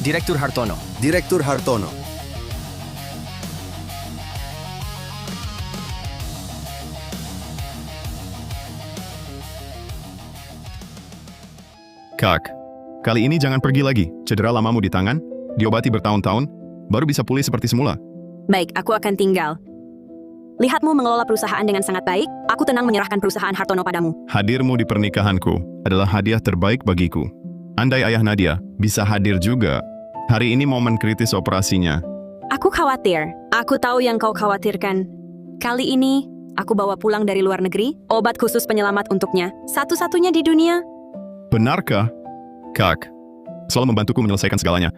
Direktur Hartono. Direktur Hartono. Kak, kali ini jangan pergi lagi. Cedera lamamu di tangan, diobati bertahun-tahun, baru bisa pulih seperti semula. Baik, aku akan tinggal. Lihatmu mengelola perusahaan dengan sangat baik, aku tenang menyerahkan perusahaan Hartono padamu. Hadirmu di pernikahanku adalah hadiah terbaik bagiku. Andai ayah Nadia bisa hadir juga. Hari ini momen kritis operasinya. Aku khawatir. Aku tahu yang kau khawatirkan. Kali ini, aku bawa pulang dari luar negeri, obat khusus penyelamat untuknya. Satu-satunya di dunia. Benarkah? Kak, selalu membantuku menyelesaikan segalanya.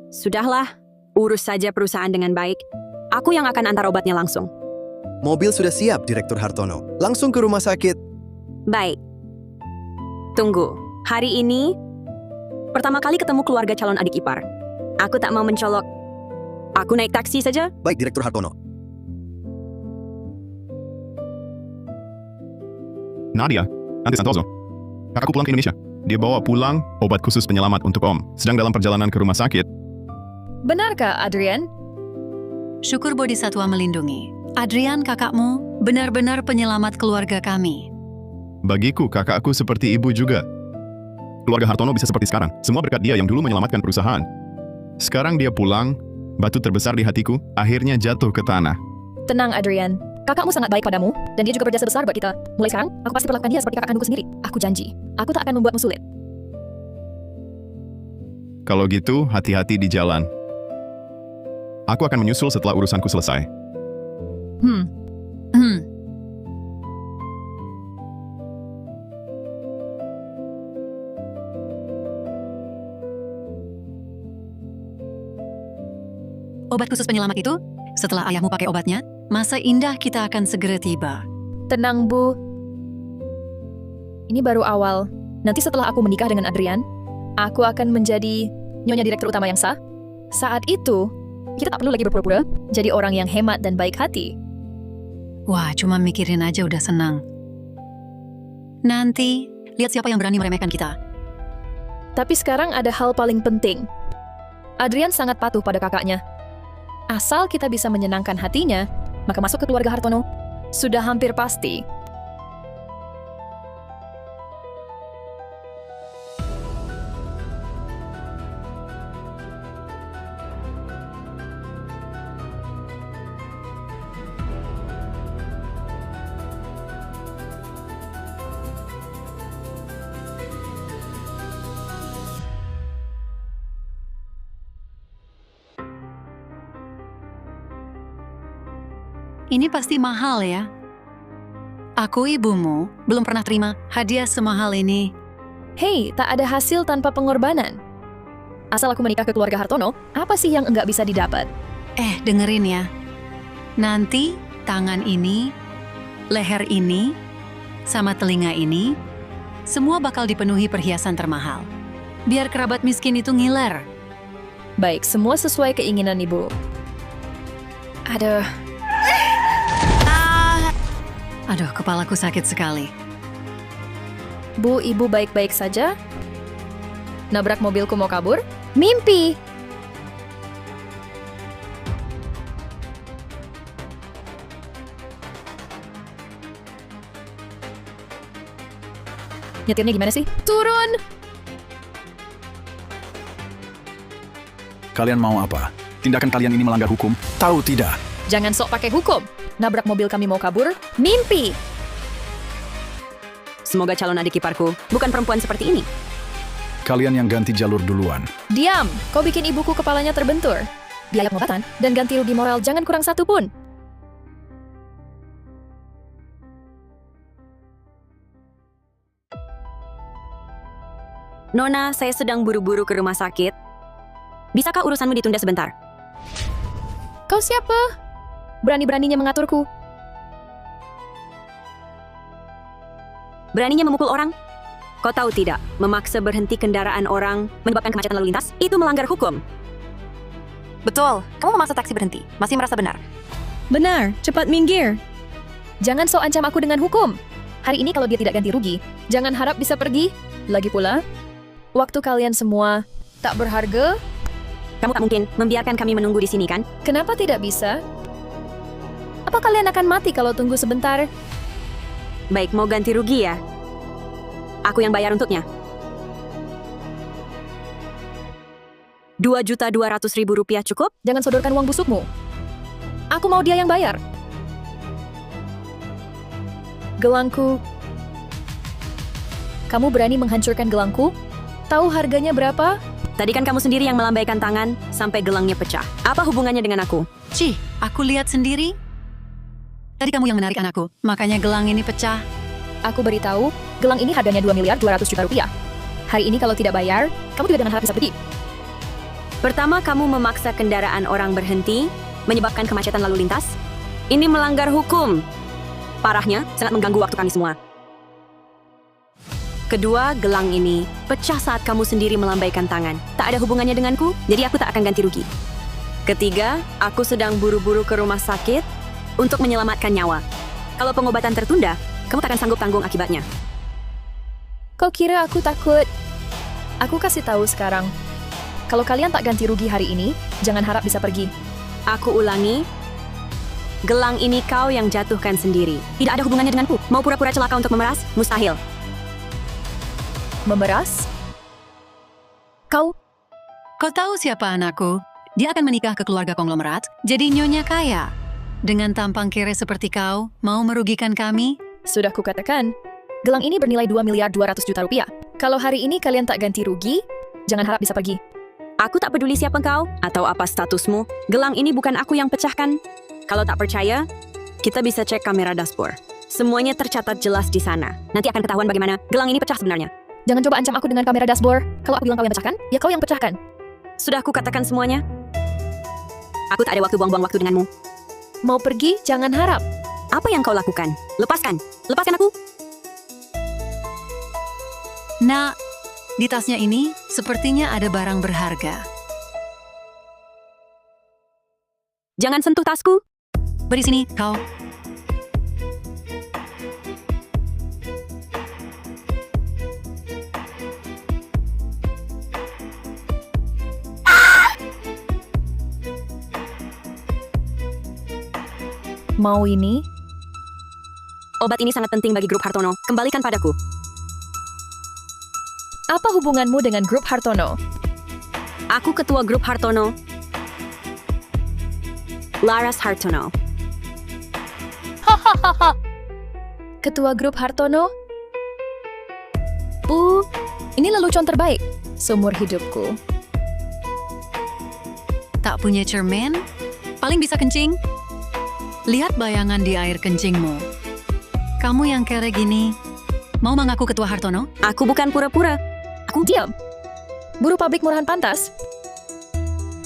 Sudahlah, urus saja perusahaan dengan baik. Aku yang akan antar obatnya langsung. Mobil sudah siap, Direktur Hartono. Langsung ke rumah sakit. Baik. Tunggu, hari ini pertama kali ketemu keluarga calon adik ipar. Aku tak mau mencolok. Aku naik taksi saja. Baik, Direktur Hartono. Nadia, Ante Santoso. Kakakku pulang ke Indonesia. Dia bawa pulang obat khusus penyelamat untuk Om. Sedang dalam perjalanan ke rumah sakit. Benarkah, Adrian? Syukur Bodhisatwa melindungi. Adrian kakakmu benar-benar penyelamat keluarga kami. Bagiku, kakakku seperti ibu juga. Keluarga Hartono bisa seperti sekarang. Semua berkat dia yang dulu menyelamatkan perusahaan. Sekarang dia pulang, batu terbesar di hatiku akhirnya jatuh ke tanah. Tenang, Adrian. Kakakmu sangat baik padamu, dan dia juga berjasa besar buat kita. Mulai sekarang, aku pasti perlakukan dia seperti kakak kandungku sendiri. Aku janji, aku tak akan membuatmu sulit. Kalau gitu, hati-hati di jalan. Aku akan menyusul setelah urusanku selesai. Obat khusus penyelamat itu, setelah ayahmu pakai obatnya, masa indah kita akan segera tiba. Tenang, Bu. Ini baru awal. Nanti setelah aku menikah dengan Adrian, aku akan menjadi nyonya direktur utama yang sah. Saat itu, kita tak perlu lagi berpura-pura jadi orang yang hemat dan baik hati. Wah, cuma mikirin aja udah senang. Nanti, lihat siapa yang berani meremehkan kita. Tapi sekarang ada hal paling penting. Adrian sangat patuh pada kakaknya. Asal kita bisa menyenangkan hatinya, maka masuk ke keluarga Hartono sudah hampir pasti. Ini pasti mahal ya. Aku ibumu belum pernah terima hadiah semahal ini. Hei, tak ada hasil tanpa pengorbanan. Asal aku menikah ke keluarga Hartono, apa sih yang enggak bisa didapat? Dengerin ya. Nanti tangan ini, leher ini, sama telinga ini, semua bakal dipenuhi perhiasan termahal. Biar kerabat miskin itu ngiler. Baik, semua sesuai keinginan ibu. Aduh, kepalaku sakit sekali. Bu, ibu baik-baik saja? Nabrak mobilku mau kabur? Mimpi! Nyetirnya gimana sih? Turun! Kalian mau apa? Tindakan kalian ini melanggar hukum? Tahu tidak? Jangan sok pakai hukum. Nabrak mobil kami mau kabur? Mimpi! Semoga calon adik iparku bukan perempuan seperti ini. Kalian yang ganti jalur duluan. Diam! Kau bikin ibuku kepalanya terbentur. Biaya pengobatan dan ganti rugi moral jangan kurang satu pun. Nona, saya sedang buru-buru ke rumah sakit. Bisakah urusanmu ditunda sebentar? Kau siapa? Berani-beraninya mengaturku. Beraninya memukul orang? Kau tahu tidak, memaksa berhenti kendaraan orang, menyebabkan kemacetan lalu lintas, itu melanggar hukum. Betul, kamu memaksa taksi berhenti. Masih merasa benar? Benar, cepat minggir. Jangan sok ancam aku dengan hukum. Hari ini kalau dia tidak ganti rugi, jangan harap bisa pergi. Lagi pula, waktu kalian semua tak berharga Kamu tak mungkin membiarkan kami menunggu di sini, kan? Kenapa tidak bisa? Apa kalian akan mati kalau tunggu sebentar? Baik, mau ganti rugi ya? Aku yang bayar untuknya. Rp2.200.000 cukup? Jangan sodorkan uang busukmu. Aku mau dia yang bayar. Gelangku. Kamu berani menghancurkan gelangku? Tahu harganya berapa? Tadi kan kamu sendiri yang melambaikan tangan sampai gelangnya pecah. Apa hubungannya dengan aku? Cih, aku lihat sendiri. Tadi kamu yang menarik anakku, makanya gelang ini pecah. Aku beritahu, gelang ini harganya Rp2.200.000.000. Hari ini kalau tidak bayar, kamu juga dengan harap bisa pergi. Pertama, kamu memaksa kendaraan orang berhenti, menyebabkan kemacetan lalu lintas. Ini melanggar hukum. Parahnya, sangat mengganggu waktu kami semua. Kedua, gelang ini pecah saat kamu sendiri melambaikan tangan. Tak ada hubungannya denganku, jadi aku tak akan ganti rugi. Ketiga, aku sedang buru-buru ke rumah sakit untuk menyelamatkan nyawa. Kalau pengobatan tertunda, kamu tak akan sanggup tanggung akibatnya. Kau kira aku takut? Aku kasih tahu sekarang. Kalau kalian tak ganti rugi hari ini, jangan harap bisa pergi. Aku ulangi, gelang ini kau yang jatuhkan sendiri. Tidak ada hubungannya denganku. Mau pura-pura celaka untuk memeras? Mustahil. Memeras? Kau? Kau tahu siapa anakku? Dia akan menikah ke keluarga konglomerat, jadi nyonya kaya. Dengan tampang kere seperti kau, mau merugikan kami? Sudah kukatakan, gelang ini bernilai Rp2.200.000.000. Kalau hari ini kalian tak ganti rugi, jangan harap bisa pergi. Aku tak peduli siapa kau atau apa statusmu. Gelang ini bukan aku yang pecahkan. Kalau tak percaya, kita bisa cek kamera dashboard. Semuanya tercatat jelas di sana. Nanti akan ketahuan bagaimana gelang ini pecah sebenarnya. Jangan coba ancam aku dengan kamera dashboard. Kalau aku bilang kau yang pecahkan, ya kau yang pecahkan. Sudah aku katakan semuanya. Aku tak ada waktu buang-buang waktu denganmu. Mau pergi, jangan harap. Apa yang kau lakukan? Lepaskan. Lepaskan aku. Nak, di tasnya ini sepertinya ada barang berharga. Jangan sentuh tasku. Beri sini, kau. Mau ini? Obat ini sangat penting bagi grup Hartono. Kembalikan padaku. Apa hubunganmu dengan grup Hartono? Aku ketua grup Hartono. Laras Hartono. Ketua grup Hartono? Ini lelucon terbaik seumur hidupku. Tak punya cermin? Paling bisa kencing? Lihat bayangan di air kencingmu. Kamu yang kere gini, mau mengaku ketua Hartono? Aku bukan pura-pura. Aku diam. Buruh pabrik murahan pantas.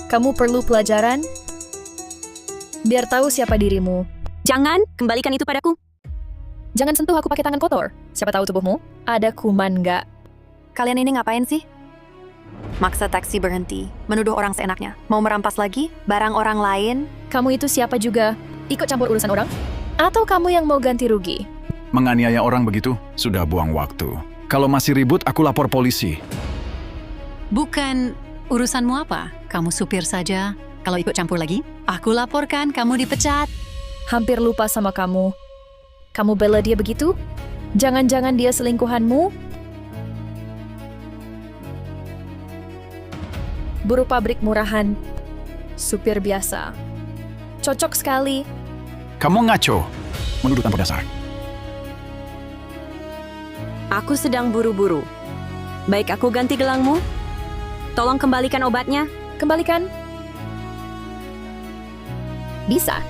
Kamu perlu pelajaran biar tahu siapa dirimu. Jangan, kembalikan itu padaku. Jangan sentuh aku pakai tangan kotor. Siapa tahu tubuhmu ada kuman nggak? Kalian ini ngapain sih? Maksa taksi berhenti, menuduh orang seenaknya. Mau merampas lagi barang orang lain? Kamu itu siapa juga? Ikut campur urusan orang? Atau kamu yang mau ganti rugi? Menganiaya orang begitu, sudah buang waktu. Kalau masih ribut, aku lapor polisi. Bukan urusanmu apa? Kamu supir saja. Kalau ikut campur lagi, aku laporkan kamu dipecat. Hampir lupa sama kamu. Kamu bela dia begitu? Jangan-jangan dia selingkuhanmu? Buruh pabrik murahan. Supir biasa. Cocok sekali. Kamu ngaco, menuduh tanpa dasar. Aku sedang buru-buru. Baik aku ganti gelangmu. Tolong kembalikan obatnya. Kembalikan. Bisa.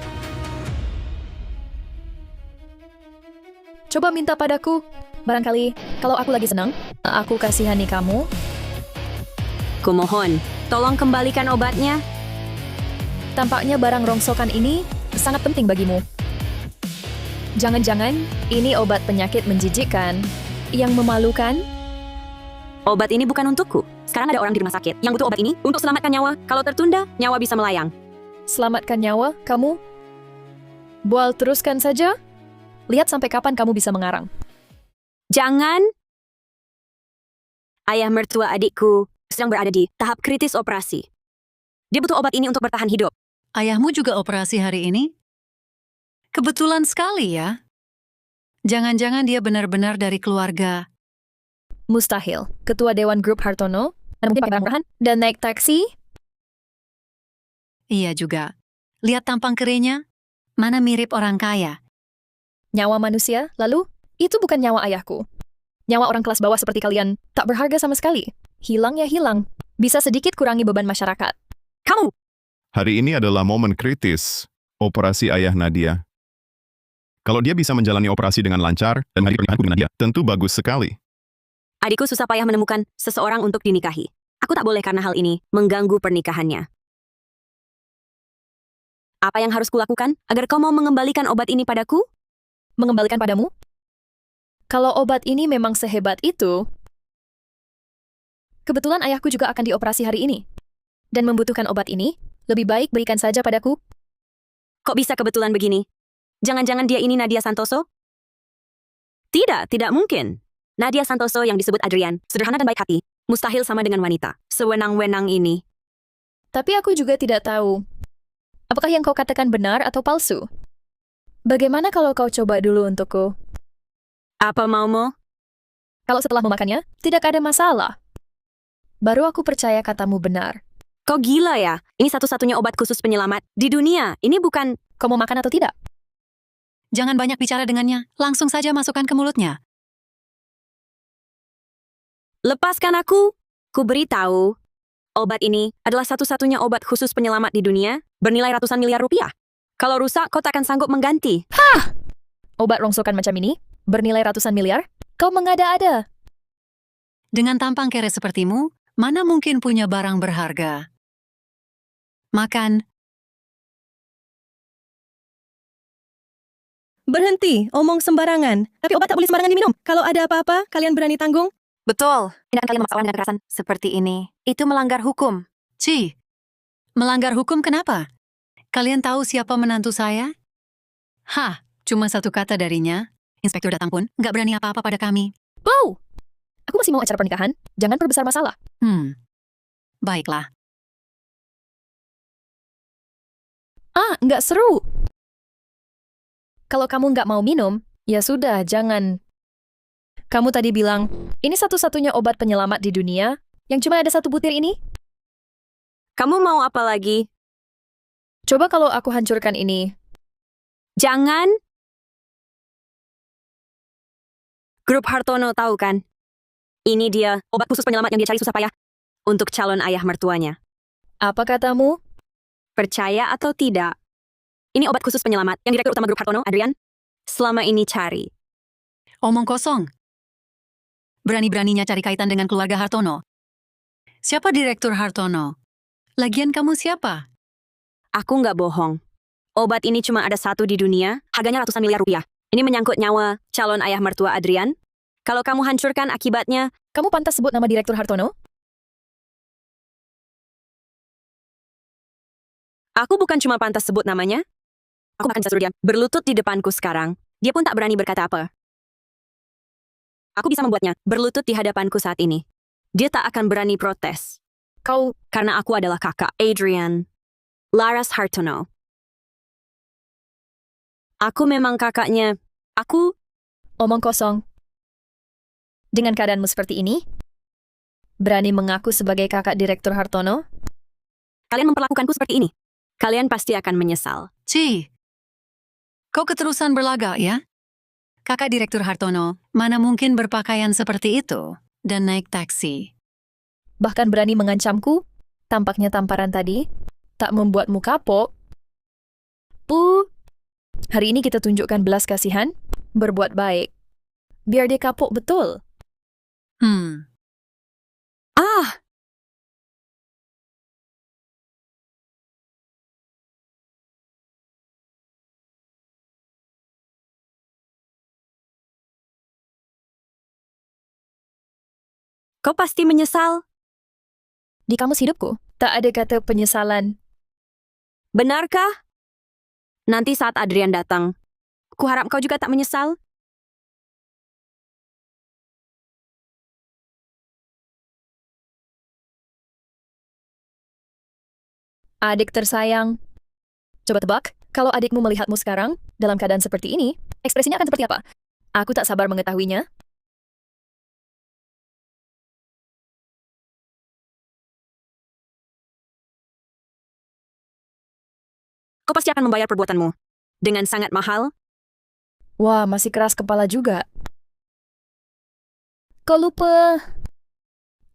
Coba minta padaku. Barangkali kalau aku lagi senang, aku kasihani kamu. Kumohon, tolong kembalikan obatnya. Tampaknya barang rongsokan ini sangat penting bagimu. Jangan-jangan ini obat penyakit menjijikkan yang memalukan? Obat ini bukan untukku. Sekarang ada orang di rumah sakit yang butuh obat ini untuk selamatkan nyawa. Kalau tertunda, nyawa bisa melayang. Selamatkan nyawa, kamu? Bual teruskan saja. Lihat sampai kapan kamu bisa mengarang. Jangan. Ayah mertua adikku sedang berada di tahap kritis operasi. Dia butuh obat ini untuk bertahan hidup. Ayahmu juga operasi hari ini? Kebetulan sekali ya. Jangan-jangan dia benar-benar dari keluarga. Mustahil. Ketua Dewan Grup Hartono, dan mungkin pakai barang murahan, dan naik taksi. Iya juga. Lihat tampang kerenya. Mana mirip orang kaya. Nyawa manusia, lalu, itu bukan nyawa ayahku. Nyawa orang kelas bawah seperti kalian tak berharga sama sekali. Hilang ya hilang. Bisa sedikit kurangi beban masyarakat. Kamu! Hari ini adalah momen kritis operasi ayah Nadia. Kalau dia bisa menjalani operasi dengan lancar dan hari pernikahanku dengan Nadia, tentu bagus sekali. Adikku susah payah menemukan seseorang untuk dinikahi. Aku tak boleh karena hal ini mengganggu pernikahannya. Apa yang harus kulakukan agar kau mau mengembalikan obat ini padaku? Mengembalikan padamu? Kalau obat ini memang sehebat itu, kebetulan ayahku juga akan dioperasi hari ini. Dan membutuhkan obat ini, lebih baik berikan saja padaku. Kok bisa kebetulan begini? Jangan-jangan dia ini Nadia Santoso? Tidak mungkin. Nadia Santoso yang disebut Adrian, sederhana dan baik hati, mustahil sama dengan wanita sewenang-wenang ini. Tapi aku juga tidak tahu, apakah yang kau katakan benar atau palsu? Bagaimana kalau kau coba dulu untukku? Apa maumu? Kalau setelah memakannya, tidak ada masalah. Baru aku percaya katamu benar. Kau gila ya? Ini satu-satunya obat khusus penyelamat di dunia. Ini bukan... Kau mau makan atau tidak? Jangan banyak bicara dengannya. Langsung saja masukkan ke mulutnya. Lepaskan aku. Ku beritahu, obat ini adalah satu-satunya obat khusus penyelamat di dunia, bernilai ratusan miliar rupiah. Kalau rusak, kau tak akan sanggup mengganti. Obat rongsokan macam ini, bernilai ratusan miliar? Kau mengada-ada. Dengan tampang kere sepertimu, mana mungkin punya barang berharga? Makan. Berhenti, omong sembarangan. Tapi obat tak boleh sembarangan diminum. Kalau ada apa-apa, kalian berani tanggung? Betul. Tindakan kalian memaksa orang dengan kekerasan seperti ini. Itu melanggar hukum. Ci, melanggar hukum kenapa? Kalian tahu siapa menantu saya? Hah, cuma satu kata darinya. Inspektur datang pun nggak berani apa-apa pada kami. Wow! Aku masih mau acara pernikahan. Jangan perbesar masalah. Baiklah. Nggak seru. Kalau kamu nggak mau minum, ya sudah, jangan. Kamu tadi bilang, ini satu-satunya obat penyelamat di dunia, yang cuma ada satu butir ini? Kamu mau apa lagi? Coba kalau aku hancurkan ini. Jangan. Grup Hartono tahu kan? Ini dia, obat khusus penyelamat yang dia cari susah payah untuk calon ayah mertuanya. Apa katamu? Percaya atau tidak? Ini obat khusus penyelamat yang Direktur Utama Grup Hartono, Adrian, selama ini cari. Omong kosong. Berani-beraninya cari kaitan dengan keluarga Hartono. Siapa Direktur Hartono? Lagian kamu siapa? Aku nggak bohong. Obat ini cuma ada satu di dunia, harganya ratusan miliar rupiah. Ini menyangkut nyawa calon ayah mertua Adrian. Kalau kamu hancurkan akibatnya, Kamu pantas sebut nama Direktur Hartono? aku bukan cuma pantas sebut namanya. Aku akan suruh dia berlutut di depanku sekarang. Dia pun tak berani berkata apa. Aku bisa membuatnya berlutut di hadapanku saat ini. Dia tak akan berani protes. Karena aku adalah kakak Adrian Laras Hartono. Aku memang kakaknya. Aku... Omong kosong. Dengan keadaanmu seperti ini, berani mengaku sebagai kakak Direktur Hartono? Kalian memperlakukanku seperti ini. Kalian pasti akan menyesal. Ci, kau keterusan berlagak ya? Kakak Direktur Hartono, mana mungkin berpakaian seperti itu dan naik taksi. Bahkan berani mengancamku? Tampaknya tamparan tadi tak membuatmu kapok. Hari ini kita tunjukkan belas kasihan, berbuat baik. Biar dia kapok betul. Kau pasti menyesal. Di kamus hidupku, tak ada kata penyesalan. Benarkah? Nanti saat Adrian datang, kuharap kau juga tak menyesal. Adik tersayang. Coba tebak, kalau adikmu melihatmu sekarang, dalam keadaan seperti ini, ekspresinya akan seperti apa? Aku tak sabar mengetahuinya. Kau pasti akan membayar perbuatanmu. Dengan sangat mahal. Wah, masih keras kepala juga. Kau lupa.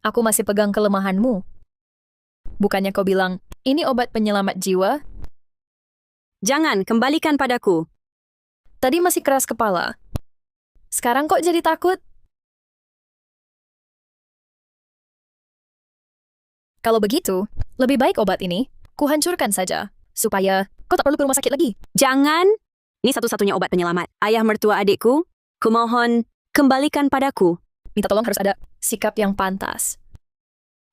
Aku masih pegang kelemahanmu. Bukannya kau bilang, ini obat penyelamat jiwa? Jangan, kembalikan padaku. Tadi masih keras kepala. Sekarang kok jadi takut? Kalau begitu, lebih baik obat ini, kuhancurkan saja. Supaya kau tak perlu ke rumah sakit lagi. Jangan. Ini satu-satunya obat penyelamat. Ayah mertua adikku, kumohon, kembalikan padaku. Minta tolong harus ada sikap yang pantas.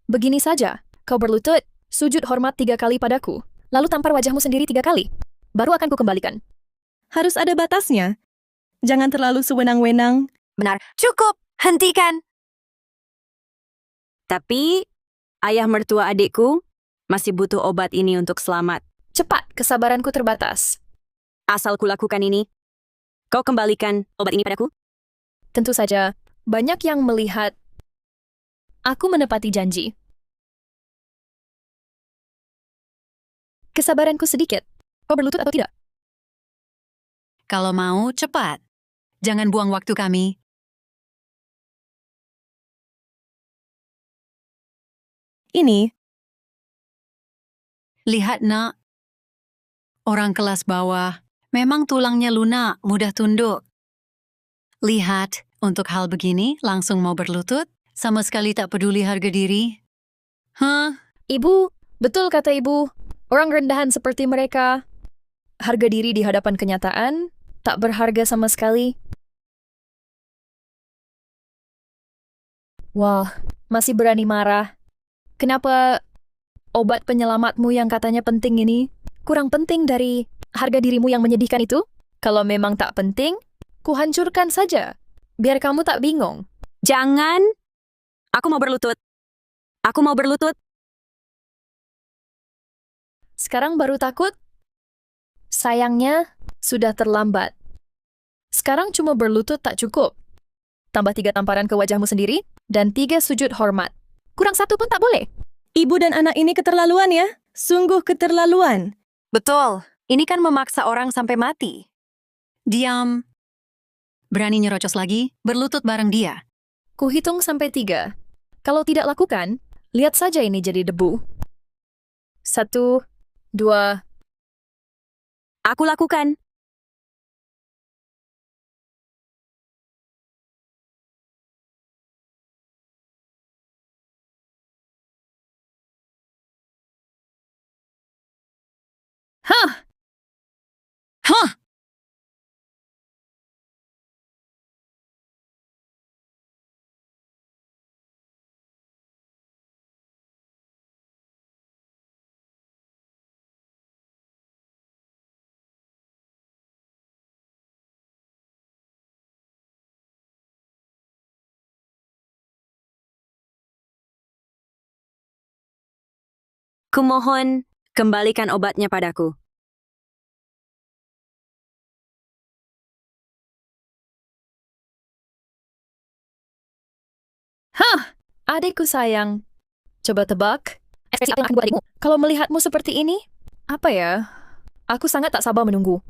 Begini saja, kau berlutut, sujud hormat 3 kali padaku, lalu tampar wajahmu sendiri 3 kali. Baru akan kukembalikan. Harus ada batasnya. Jangan terlalu sewenang-wenang. Benar. Cukup. Hentikan. Tapi, ayah mertua adikku masih butuh obat ini untuk selamat. Cepat, kesabaranku terbatas. Asal kulakukan ini, kau kembalikan obat ini padaku? Tentu saja, banyak yang melihat aku menepati janji. Kesabaranku sedikit. Kau berlutut atau tidak? Kalau mau, cepat. Jangan buang waktu kami. Ini, Lihat, nak. Orang kelas bawah memang tulangnya lunak, mudah tunduk. Lihat, untuk hal begini langsung mau berlutut, sama sekali tak peduli harga diri. Hah? Ibu, betul kata ibu. Orang rendahan seperti mereka, harga diri di hadapan kenyataan, tak berharga sama sekali. Wah, masih berani marah. Kenapa obat penyelamatmu yang katanya penting ini kurang penting dari harga dirimu yang menyedihkan itu? Kalau memang tak penting, kuhancurkan saja. Biar kamu tak bingung. Jangan. Aku mau berlutut. Aku mau berlutut. Sekarang baru takut? Sayangnya, sudah terlambat. Sekarang cuma berlutut tak cukup. Tambah 3 tamparan ke wajahmu sendiri, dan 3 sujud hormat. Kurang 1 pun tak boleh. ibu dan anak ini keterlaluan ya. Sungguh keterlaluan. Betul. Ini kan memaksa orang sampai mati. Diam. Berani nyerocos lagi, berlutut bareng dia. Kuhitung sampai 3. Kalau tidak lakukan, lihat saja ini jadi debu. 1, 2. Aku lakukan. Hah! Hah! Kumohon, kembalikan obatnya padaku. Hah! Adikku sayang. Coba tebak, ekspresi apa yang akan buat adikmu? Kalau melihatmu seperti ini, apa ya? Aku sangat tak sabar menunggu.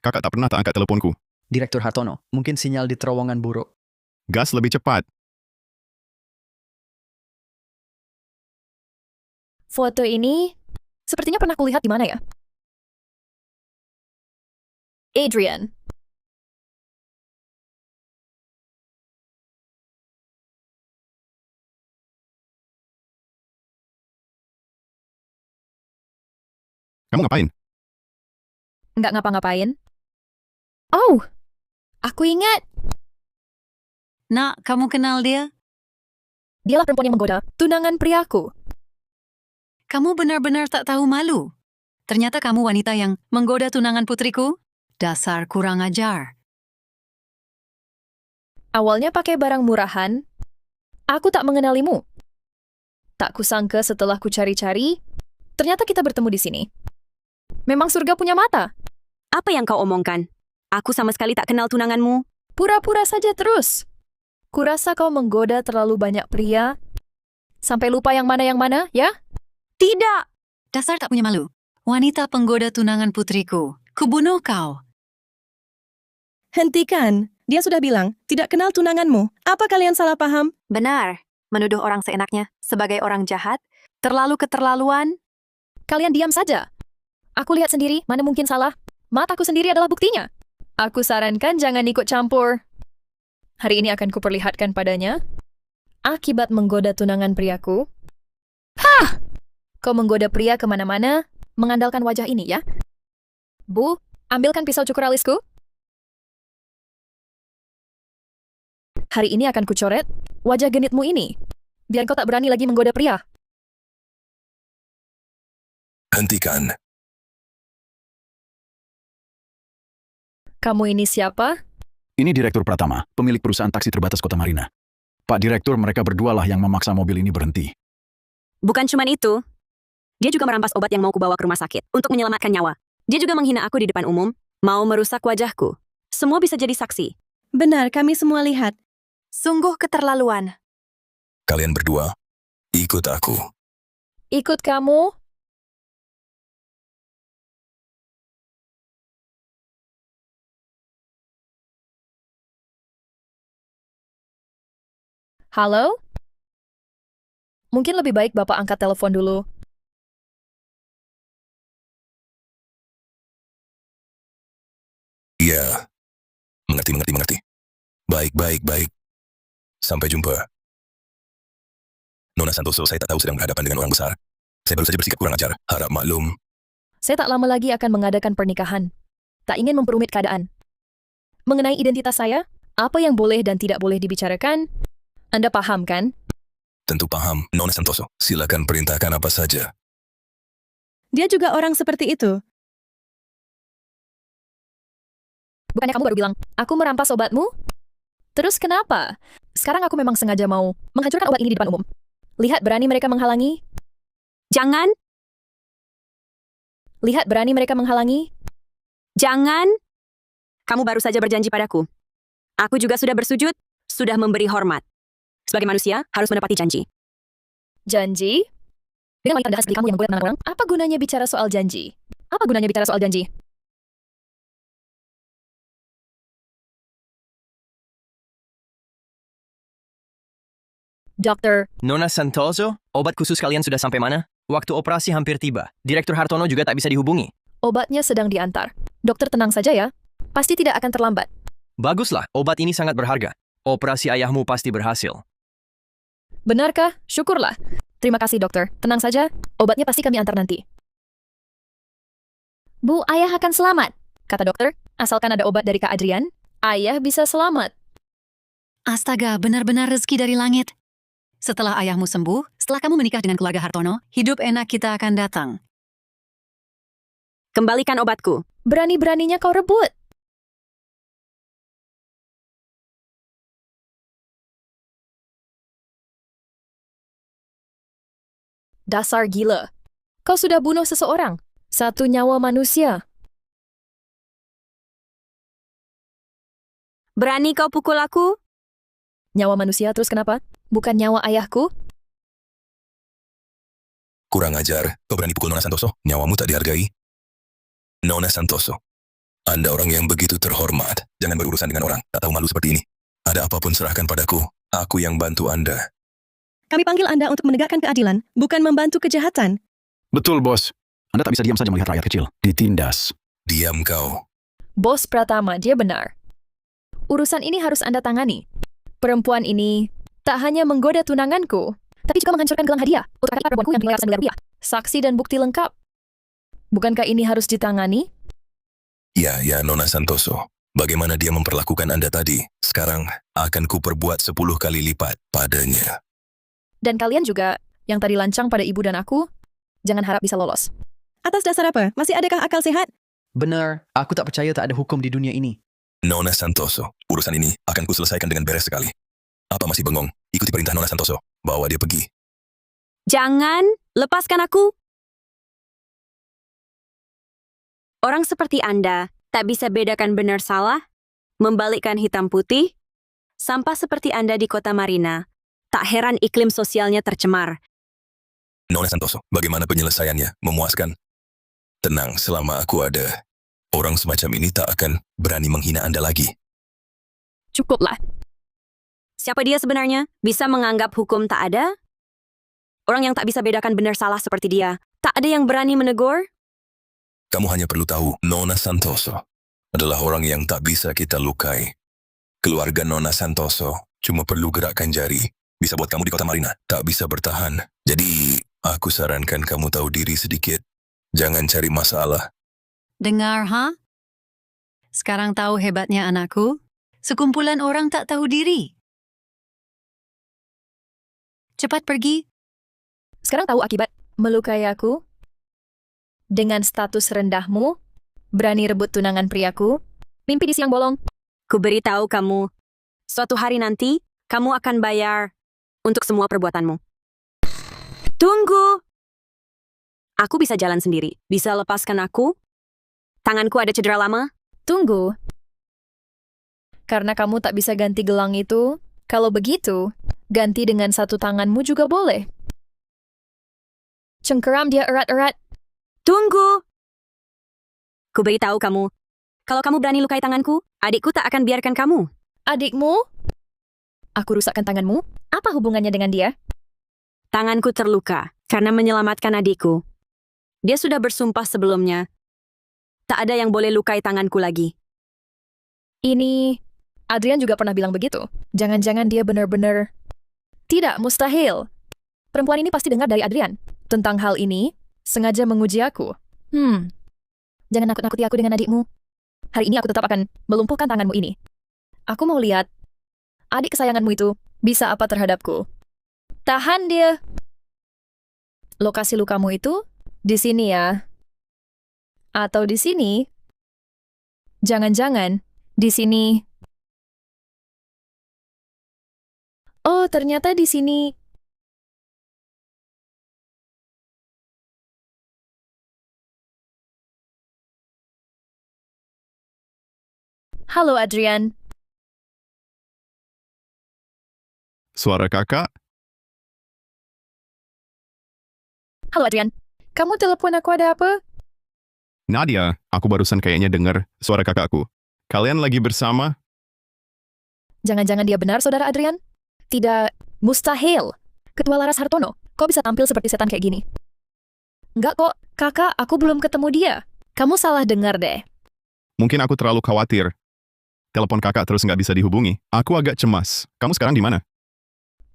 Kakak tak pernah tak angkat teleponku. Direktur Hartono, mungkin sinyal di terowongan buruk. Gas lebih cepat. Foto ini sepertinya pernah kulihat di mana ya? Adrian. Kamu ngapain? Nggak ngapa-ngapain. Oh, aku ingat. Nak, kamu kenal dia? Dialah perempuan yang menggoda tunangan priaku. Kamu benar-benar tak tahu malu. Ternyata kamu wanita yang menggoda tunangan putriku? Dasar kurang ajar. Awalnya pakai barang murahan, aku tak mengenalimu. Tak kusangka setelah ku cari-cari, ternyata kita bertemu di sini. Memang surga punya mata. Apa yang kau omongkan? Aku sama sekali tak kenal tunanganmu. Pura-pura saja terus. Kurasa kau menggoda terlalu banyak pria, sampai lupa yang mana, ya? Tidak! Dasar tak punya malu. Wanita penggoda tunangan putriku. Kubunuh kau. Hentikan. Dia sudah bilang, tidak kenal tunanganmu. Apa kalian salah paham? Benar. Menuduh orang seenaknya sebagai orang jahat, terlalu keterlaluan. Kalian diam saja. Aku lihat sendiri, mana mungkin salah. Mataku sendiri adalah buktinya. Aku sarankan jangan ikut campur. Hari ini akan kuperlihatkan padanya akibat menggoda tunangan priaku. Hah! Kau menggoda pria kemana-mana, mengandalkan wajah ini, ya? Bu, ambilkan pisau cukur alisku. Hari ini akan kucoret wajah genitmu ini, biar kau tak berani lagi menggoda pria. Hentikan. Kamu ini siapa? Ini Direktur Pratama, pemilik perusahaan taksi terbatas Kota Marina. Pak Direktur, mereka berdualah yang memaksa mobil ini berhenti. Bukan cuman itu. Dia juga merampas obat yang mau kubawa ke rumah sakit untuk menyelamatkan nyawa. Dia juga menghina aku di depan umum, mau merusak wajahku. Semua bisa jadi saksi. Benar, kami semua lihat. Sungguh keterlaluan. Kalian berdua, ikut aku. Ikut kamu? Halo? Mungkin lebih baik Bapak angkat telepon dulu. Iya. Mengerti. Baik. Sampai jumpa. Nona Santoso, saya tak tahu sedang berhadapan dengan orang besar. Saya baru saja bersikap kurang ajar. Harap maklum. Saya tak lama lagi akan mengadakan pernikahan. Tak ingin memperumit keadaan. Mengenai identitas saya, apa yang boleh dan tidak boleh dibicarakan, Anda paham kan? Tentu paham, Nona Santoso. Silakan perintahkan apa saja. Dia juga orang seperti itu. Bukannya kamu baru bilang, aku merampas obatmu? Terus kenapa? Sekarang aku memang sengaja mau menghancurkan obat ini di depan umum. Lihat berani mereka menghalangi. Jangan! Lihat berani mereka menghalangi. Jangan! Kamu baru saja berjanji padaku. Aku juga sudah bersujud, sudah memberi hormat. Sebagai manusia, harus menepati janji. Janji? Dengan wanita rendahan seperti kamu yang menggoda orang, apa gunanya bicara soal janji? Apa gunanya bicara soal janji? Dokter, Nona Santoso, obat khusus kalian sudah sampai mana? Waktu operasi hampir tiba. Direktur Hartono juga tak bisa dihubungi. obatnya sedang diantar. Dokter tenang saja ya. Pasti tidak akan terlambat. Baguslah, obat ini sangat berharga. Operasi ayahmu pasti berhasil. Benarkah? Syukurlah. Terima kasih dokter. Tenang saja, obatnya pasti kami antar nanti. Bu, ayah akan selamat, kata dokter. Asalkan ada obat dari Kak Adrian, ayah bisa selamat. Astaga, benar-benar rezeki dari langit. Setelah ayahmu sembuh, setelah kamu menikah dengan keluarga Hartono, hidup enak kita akan datang. Kembalikan obatku. Berani-beraninya kau rebut. Dasar gila. Kau sudah bunuh seseorang. Satu nyawa manusia. Berani kau pukul aku? Nyawa manusia terus kenapa? Bukan nyawa ayahku? Kurang ajar, kau berani pukul Nona Santoso? Nyawamu tak dihargai? Nona Santoso, Anda orang yang begitu terhormat. Jangan berurusan dengan orang, tak tahu malu seperti ini. Ada apapun serahkan padaku, aku yang bantu Anda. Kami panggil Anda untuk menegakkan keadilan, bukan membantu kejahatan. Betul, bos. Anda tak bisa diam saja melihat rakyat kecil ditindas. Diam kau. Bos Pratama, dia benar. Urusan ini harus Anda tangani. Perempuan ini tak hanya menggoda tunanganku, tapi juga menghancurkan gelang hadiah untuk kakak perempuanku yang bernilai ratusan miliar rupiah. Saksi dan bukti lengkap. Bukankah ini harus ditangani? Ya, Nona Santoso. Bagaimana dia memperlakukan Anda tadi? Sekarang akan kuperbuat 10 kali lipat padanya. Dan kalian juga, yang tadi lancang pada ibu dan aku, jangan harap bisa lolos. Atas dasar apa? Masih adakah akal sehat? Benar, aku tak percaya tak ada hukum di dunia ini. Nona Santoso, Urusan ini akan kuselesaikan dengan beres sekali. Apa masih bengong? Ikuti perintah Nona Santoso. Bawa dia pergi. Jangan, lepaskan aku. Orang seperti Anda tak bisa bedakan benar salah, membalikkan hitam putih. Sampah seperti Anda di kota Marina. Tak heran iklim sosialnya tercemar. Nona Santoso, bagaimana penyelesaiannya? Memuaskan? Tenang, selama aku ada, orang semacam ini tak akan berani menghina Anda lagi. Cukuplah. Siapa dia sebenarnya? Bisa menganggap hukum tak ada? Orang yang tak bisa bedakan benar salah seperti dia. Tak ada yang berani menegur? Kamu hanya perlu tahu, Nona Santoso adalah orang yang tak bisa kita lukai. Keluarga Nona Santoso cuma perlu gerakkan jari. Bisa buat kamu di kota Marina, tak bisa bertahan. Jadi, aku sarankan kamu tahu diri sedikit. Jangan cari masalah. Dengar, ha? Sekarang tahu hebatnya anakku? Sekumpulan orang tak tahu diri. Cepat pergi. Sekarang tahu akibat melukai aku? Dengan status rendahmu, berani rebut tunangan priaku, mimpi di siang bolong. Ku beritahu kamu, suatu hari nanti, kamu akan bayar untuk semua perbuatanmu. Tunggu! Aku bisa jalan sendiri. Bisa lepaskan aku? Tanganku ada cedera lama? Tunggu. Karena kamu tak bisa ganti gelang itu, kalau begitu, ganti dengan satu tanganmu juga boleh. Cengkeram dia erat-erat. Tunggu! Ku beritahu kamu, kalau kamu berani lukai tanganku, adikku tak akan biarkan kamu. Adikmu? Aku rusakkan tanganmu? Apa hubungannya dengan dia? Tanganku terluka karena menyelamatkan adikku. Dia sudah bersumpah sebelumnya. Tak ada yang boleh lukai tanganku lagi. Ini... Adrian juga pernah bilang begitu. Jangan-jangan dia benar-benar... Tidak, mustahil. Perempuan ini pasti dengar dari Adrian. Tentang hal ini, sengaja menguji aku. Jangan nakut-nakuti aku dengan adikmu. Hari ini aku tetap akan melumpuhkan tanganmu ini. Aku mau lihat, adik kesayanganmu itu bisa apa terhadapku. Tahan dia. Lokasi lukamu itu di sini ya. Atau di sini. Jangan-jangan di sini. Oh, ternyata di sini. Halo, Adrian. Suara kakak? Halo, Adrian. Kamu telepon aku ada apa? Nadia, aku barusan kayaknya dengar suara kakakku. Kalian lagi bersama? Jangan-jangan dia benar, Saudara Adrian? Tidak, mustahil. Ketua Laras Hartono, kok bisa tampil seperti setan kayak gini? Enggak kok, kakak, aku belum ketemu dia. Kamu salah dengar deh. Mungkin aku terlalu khawatir. Telepon kakak terus nggak bisa dihubungi. Aku agak cemas. Kamu sekarang di mana?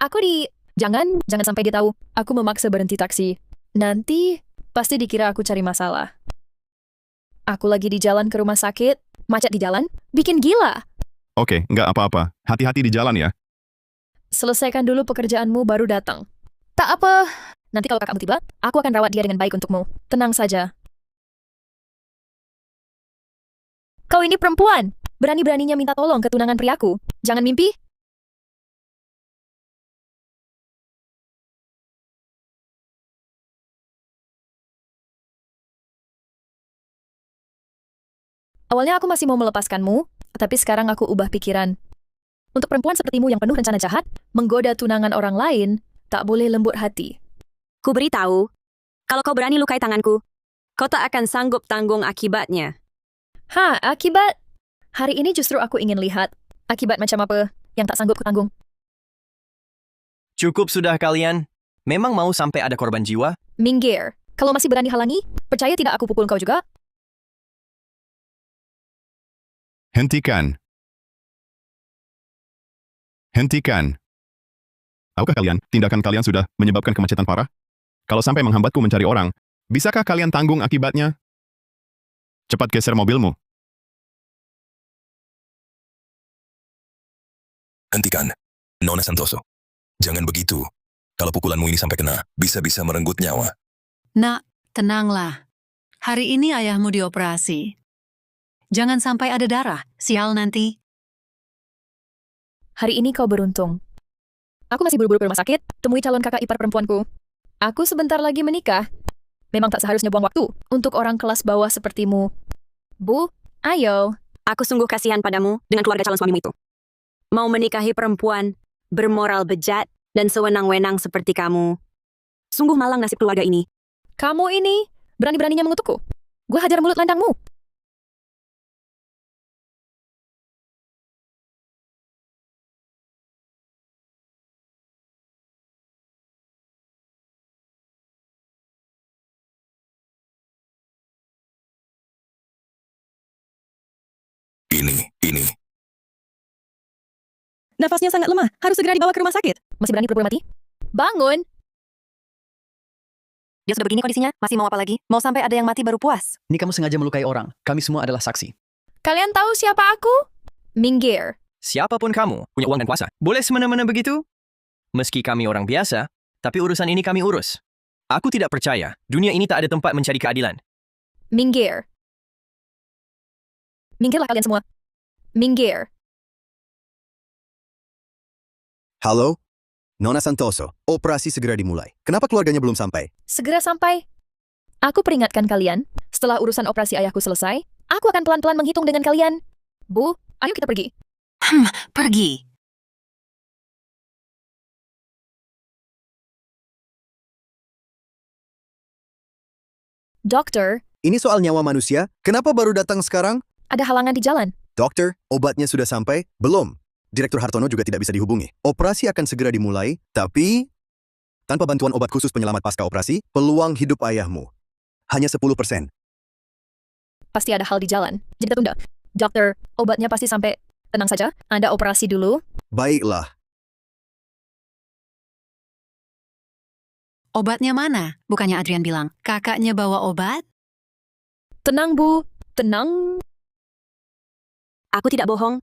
Aku di... Jangan sampai dia tahu. Aku memaksa berhenti taksi. Nanti, pasti dikira aku cari masalah. Aku lagi di jalan ke rumah sakit. Macet di jalan? Bikin gila. Oke, nggak apa-apa. Hati-hati di jalan ya. Selesaikan dulu pekerjaanmu baru datang. Tak apa. Nanti kalau kakakmu tiba, aku akan rawat dia dengan baik untukmu. Tenang saja. Kau ini perempuan. Berani-beraninya minta tolong ke tunangan priaku. Jangan mimpi. Awalnya aku masih mau melepaskanmu, tapi sekarang aku ubah pikiran. Untuk perempuan sepertimu yang penuh rencana jahat, menggoda tunangan orang lain, tak boleh lembut hati. Ku beritahu, kalau kau berani lukai tanganku, kau tak akan sanggup tanggung akibatnya. Akibat? Hari ini justru aku ingin lihat akibat macam apa yang tak sanggup kutanggung. Cukup sudah kalian. Memang mau sampai ada korban jiwa? Minggir. Kalau masih berani halangi, percaya tidak aku pukul kau juga? Hentikan. Hentikan. Tahukah kalian, tindakan kalian sudah menyebabkan kemacetan parah? Kalau sampai menghambatku mencari orang, bisakah kalian tanggung akibatnya? Cepat geser mobilmu. Hentikan. Nona Santoso. Jangan begitu. Kalau pukulanmu ini sampai kena, bisa-bisa merenggut nyawa. Nak, tenanglah. Hari ini ayahmu dioperasi. Jangan sampai ada darah, sial nanti. Hari ini kau beruntung. Aku masih buru-buru ke rumah sakit, temui calon kakak ipar perempuanku. Aku sebentar lagi menikah. Memang tak seharusnya buang waktu untuk orang kelas bawah sepertimu. Bu, ayo. Aku sungguh kasihan padamu dengan keluarga calon suamimu itu. Mau menikahi perempuan, bermoral bejat, dan sewenang-wenang seperti kamu. Sungguh malang nasib keluarga ini. Kamu ini berani-beraninya mengutukku. Gue hajar mulut landangmu. Ini. Nafasnya sangat lemah. Harus segera dibawa ke rumah sakit. Masih berani pura-pura mati? Bangun! Dia sudah begini kondisinya, masih mau apa lagi? Mau sampai ada yang mati baru puas. Ini kamu sengaja melukai orang. Kami semua adalah saksi. Kalian tahu siapa aku? Minggir. Siapapun kamu, punya uang dan kuasa. Boleh semena-mena begitu? Meski kami orang biasa, tapi urusan ini kami urus. Aku tidak percaya, dunia ini tak ada tempat mencari keadilan. Minggir. Minggirlah kalian semua. Minggir. Halo? Nona Santoso, operasi segera dimulai. Kenapa keluarganya belum sampai? Segera sampai. Aku peringatkan kalian, setelah urusan operasi ayahku selesai, aku akan pelan-pelan menghitung dengan kalian. Bu, ayo kita pergi. Pergi. Dokter, Ini soal nyawa manusia. Kenapa baru datang sekarang? ada halangan di jalan. Dokter, obatnya sudah sampai? Belum. Direktur Hartono juga tidak bisa dihubungi. Operasi akan segera dimulai, tapi tanpa bantuan obat khusus penyelamat pasca operasi, peluang hidup ayahmu hanya 10%. Pasti ada hal di jalan. Jadi kita tunda. Dokter, obatnya pasti sampai. Tenang saja, Anda operasi dulu. Baiklah. Obatnya mana? Bukannya Adrian bilang, kakaknya bawa obat? Tenang, Bu. Tenang. Aku tidak bohong.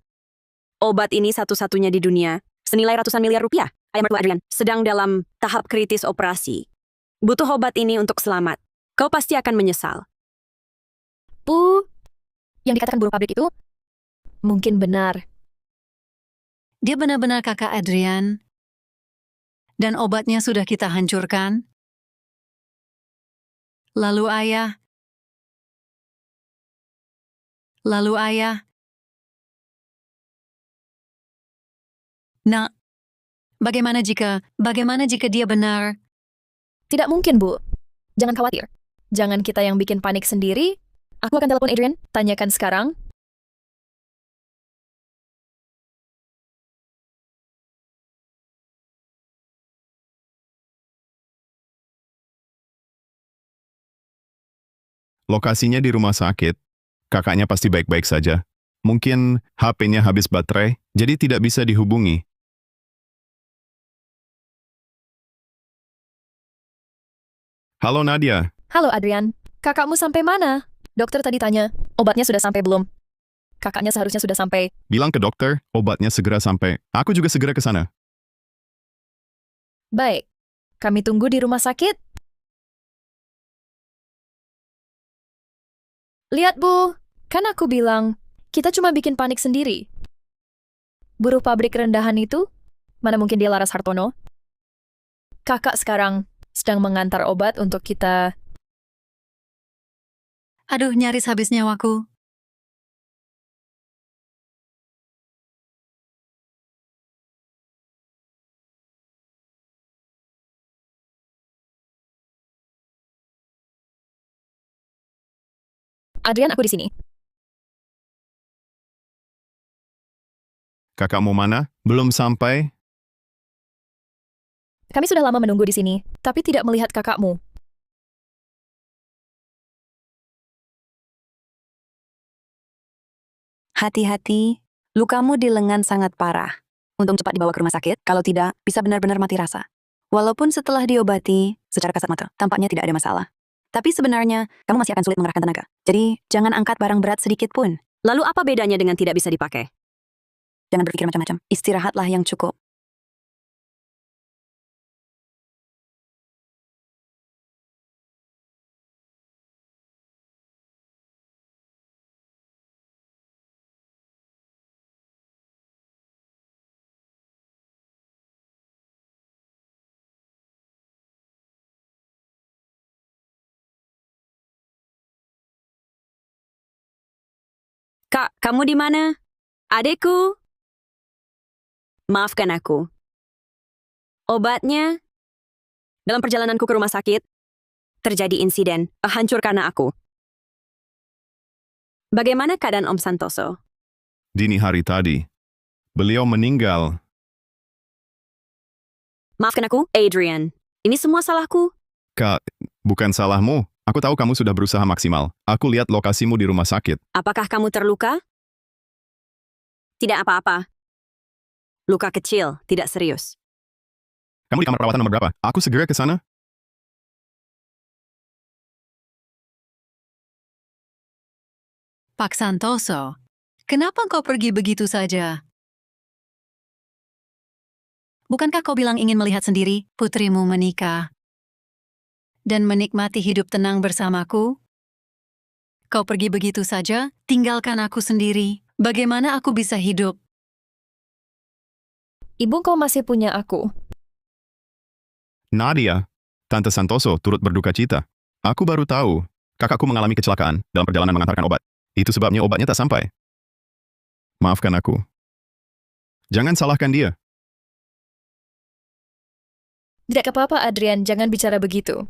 Obat ini satu-satunya di dunia, senilai ratusan miliar rupiah. Ayah mertua Adrian sedang dalam tahap kritis operasi. Butuh obat ini untuk selamat. Kau pasti akan menyesal. Bu, yang dikatakan buruh pabrik itu mungkin benar. Dia benar-benar kakak Adrian. Dan obatnya sudah kita hancurkan. Lalu ayah. Nah, bagaimana jika dia benar? Tidak mungkin, Bu. Jangan khawatir. Jangan kita yang bikin panik sendiri. Aku akan telepon Adrian. Tanyakan sekarang. Lokasinya di rumah sakit. Kakaknya pasti baik-baik saja. Mungkin HP-nya habis baterai, jadi tidak bisa dihubungi. Halo Nadia. Halo, Adrian. Kakakmu sampai mana? Dokter tadi tanya, obatnya sudah sampai belum? Kakaknya seharusnya sudah sampai. Bilang ke dokter, obatnya segera sampai. Aku juga segera ke sana. Baik. Kami tunggu di rumah sakit. Lihat, Bu. Kan aku bilang, kita cuma bikin panik sendiri. Buruh pabrik rendahan itu, mana mungkin dia Laras Hartono? Kakak sekarang sedang mengantar obat untuk kita. Aduh, nyaris habis nyawaku. Adrian, aku di sini. Kakakmu mana? Belum sampai? Kami sudah lama menunggu di sini, tapi tidak melihat kakakmu. Hati-hati, lukamu di lengan sangat parah. Untung cepat dibawa ke rumah sakit, kalau tidak, bisa benar-benar mati rasa. Walaupun setelah diobati, secara kasat mata, tampaknya tidak ada masalah. Tapi sebenarnya, kamu masih akan sulit mengerahkan tenaga. Jadi, jangan angkat barang berat sedikit pun. Lalu apa bedanya dengan tidak bisa dipakai? Jangan berpikir macam-macam. Istirahatlah yang cukup. Kak, kamu di mana? Adekku. Maafkan aku. Obatnya, dalam perjalananku ke rumah sakit, terjadi insiden, hancur karena aku. Bagaimana keadaan Om Santoso? Dini hari tadi, beliau meninggal. Maafkan aku, Adrian. Ini semua salahku. Kak, bukan salahmu. Aku tahu kamu sudah berusaha maksimal. Aku lihat lokasimu di rumah sakit. Apakah kamu terluka? Tidak apa-apa. Luka kecil, tidak serius. Kamu di kamar perawatan nomor berapa? Aku segera ke sana. Pak Santoso, kenapa kau pergi begitu saja? Bukankah kau bilang ingin melihat sendiri putrimu menikah dan menikmati hidup tenang bersamaku? Kau pergi begitu saja, tinggalkan aku sendiri. Bagaimana aku bisa hidup? Ibu, kau masih punya aku. Nadia, Tante Santoso turut berduka cita. Aku baru tahu, kakakku mengalami kecelakaan dalam perjalanan mengantarkan obat. Itu sebabnya obatnya tak sampai. Maafkan aku. Jangan salahkan dia. Tidak apa-apa, Adrian, jangan bicara begitu.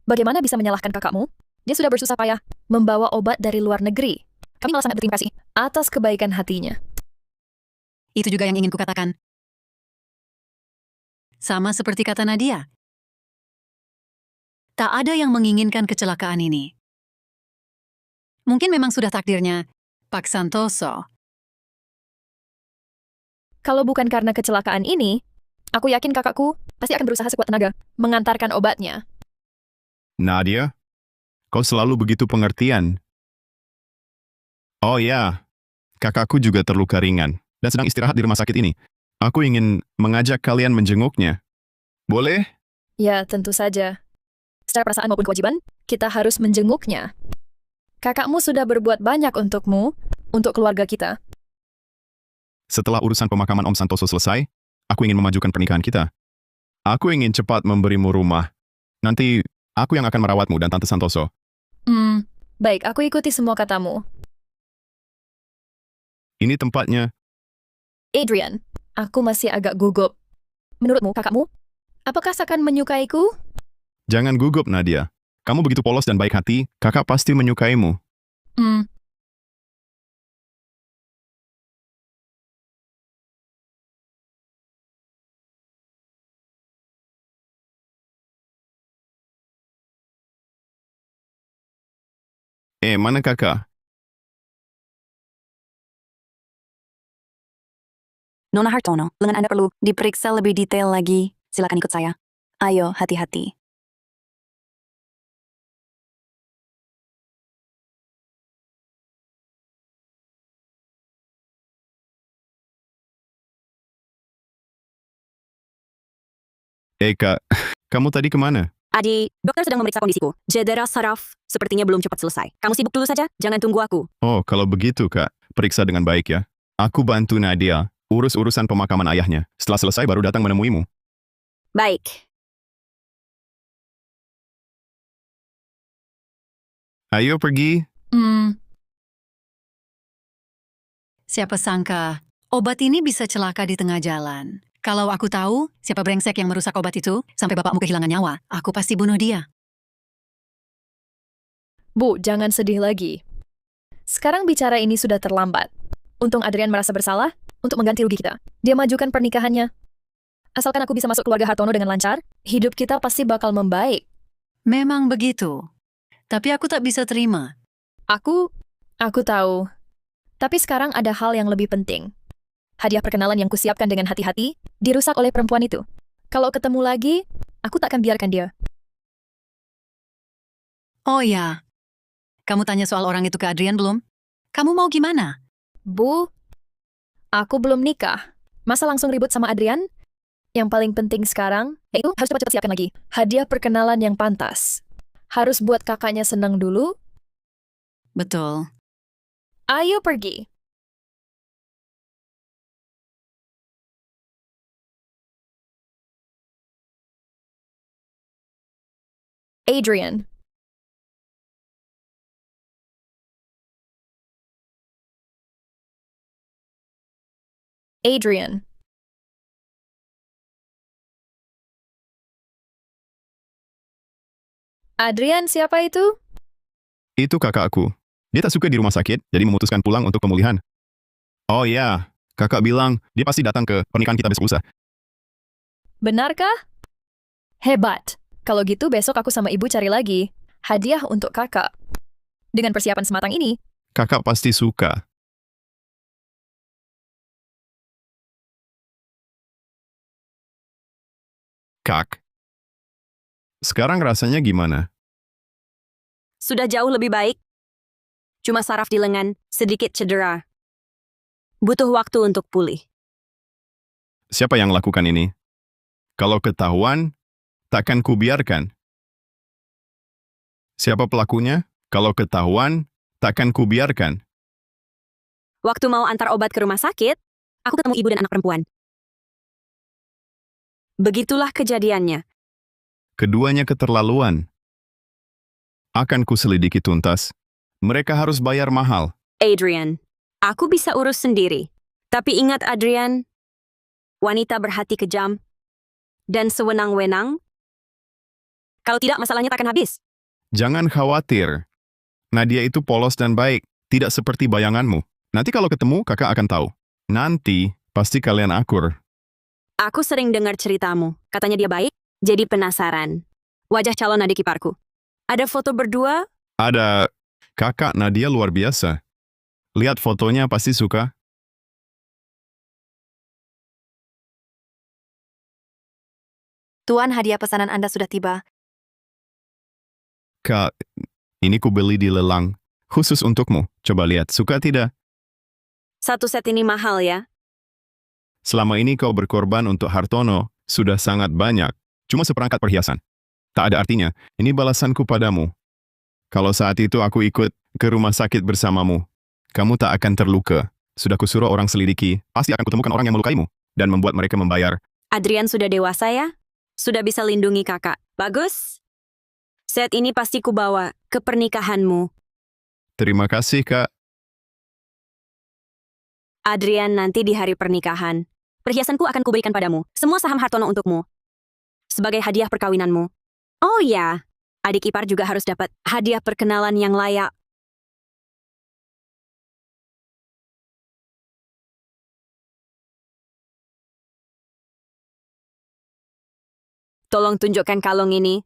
Bagaimana bisa menyalahkan kakakmu? Dia sudah bersusah payah membawa obat dari luar negeri. Kami malah sangat berterima kasih atas kebaikan hatinya. Itu juga yang ingin kukatakan. Sama seperti kata Nadia. Tak ada yang menginginkan kecelakaan ini. Mungkin memang sudah takdirnya, Pak Santoso. Kalau bukan karena kecelakaan ini, aku yakin kakakku pasti akan berusaha sekuat tenaga mengantarkan obatnya. Nadia, kau selalu begitu pengertian. Oh ya, kakakku juga terluka ringan dan sedang istirahat di rumah sakit ini. Aku ingin mengajak kalian menjenguknya. Boleh? Ya, tentu saja. Secara perasaan maupun kewajiban, kita harus menjenguknya. Kakakmu sudah berbuat banyak untukmu, untuk keluarga kita. Setelah urusan pemakaman Om Santoso selesai, aku ingin memajukan pernikahan kita. Aku ingin cepat memberimu rumah. Nanti, aku yang akan merawatmu dan Tante Santoso. Baik, aku ikuti semua katamu. Ini tempatnya. Adrian, aku masih agak gugup. Menurutmu, kakakmu, apakah akan menyukaiku? Jangan gugup, Nadia. Kamu begitu polos dan baik hati, kakak pasti menyukaimu. Mana kakak? Nona Hartono, lengan Anda perlu diperiksa lebih detail lagi. Silakan ikut saya. Ayo, hati-hati. Kak, kamu tadi kemana? Adi, dokter sedang memeriksa kondisiku. Cedera saraf sepertinya belum cepat selesai. Kamu sibuk dulu saja, jangan tunggu aku. Oh, kalau begitu, Kak. Periksa dengan baik ya. Aku bantu Nadia, urus urusan pemakaman ayahnya. Setelah selesai baru datang menemuimu. Baik. Ayo pergi. Siapa sangka, obat ini bisa celaka di tengah jalan. Kalau aku tahu siapa brengsek yang merusak obat itu, sampai bapakmu kehilangan nyawa, aku pasti bunuh dia. Bu, jangan sedih lagi. Sekarang bicara ini sudah terlambat. Untung Adrian merasa bersalah untuk mengganti rugi kita. Dia majukan pernikahannya. Asalkan aku bisa masuk keluarga Hartono dengan lancar, hidup kita pasti bakal membaik. Memang begitu. Tapi aku tak bisa terima. Aku tahu. Tapi sekarang ada hal yang lebih penting. Hadiah perkenalan yang kusiapkan dengan hati-hati, dirusak oleh perempuan itu. Kalau ketemu lagi, aku tak akan biarkan dia. Oh ya, kamu tanya soal orang itu ke Adrian belum? Kamu mau gimana? Bu, aku belum nikah. Masa langsung ribut sama Adrian? Yang paling penting sekarang, yaitu harus cepat-cepat siapkan lagi. Hadiah perkenalan yang pantas. Harus buat kakaknya senang dulu. Betul. Ayo pergi. Adrian, Adrian. Adrian, siapa itu? Itu kakakku. Dia tak suka di rumah sakit, jadi memutuskan pulang untuk pemulihan. Oh ya, kakak bilang dia pasti datang ke pernikahan kita besok lusa. Benarkah? Hebat. Kalau gitu besok aku sama ibu cari lagi hadiah untuk kakak. Dengan persiapan sematang ini, Kakak pasti suka. Kak, sekarang rasanya gimana? Sudah jauh lebih baik. Cuma saraf di lengan, sedikit cedera. Butuh waktu untuk pulih. Siapa yang lakukan ini? Kalau ketahuan, takkan kubiarkan. Siapa pelakunya? Kalau ketahuan, takkan kubiarkan. Waktu mau antar obat ke rumah sakit, aku ketemu ibu dan anak perempuan. Begitulah kejadiannya. Keduanya keterlaluan. Akan kuselidiki tuntas. Mereka harus bayar mahal. Adrian, aku bisa urus sendiri. Tapi ingat Adrian, wanita berhati kejam dan sewenang-wenang. Kalau tidak, masalahnya takkan habis. Jangan khawatir. Nadia itu polos dan baik, tidak seperti bayanganmu. Nanti kalau ketemu, kakak akan tahu. Nanti, pasti kalian akur. Aku sering dengar ceritamu. Katanya dia baik, jadi penasaran. Wajah calon adik iparku. Ada foto berdua? Ada kakak Nadia luar biasa. Lihat fotonya pasti suka. Tuan, hadiah pesanan Anda sudah tiba. Kak, ini ku beli di lelang. Khusus untukmu. Coba lihat, suka tidak? Satu set ini mahal ya? Selama ini kau berkorban untuk Hartono, sudah sangat banyak. Cuma seperangkat perhiasan. Tak ada artinya, ini balasanku padamu. Kalau saat itu aku ikut ke rumah sakit bersamamu, kamu tak akan terluka. Sudah kusuruh orang selidiki, pasti akan kutemukan orang yang melukaimu, dan membuat mereka membayar. Adrian sudah dewasa ya? Sudah bisa lindungi kakak. Bagus. Set ini pasti kubawa ke pernikahanmu. Terima kasih, Kak. Adrian, nanti di hari pernikahan, perhiasanku akan kuberikan padamu. Semua saham Hartono untukmu. Sebagai hadiah perkawinanmu. Oh ya, adik ipar juga harus dapat hadiah perkenalan yang layak. Tolong tunjukkan kalung ini.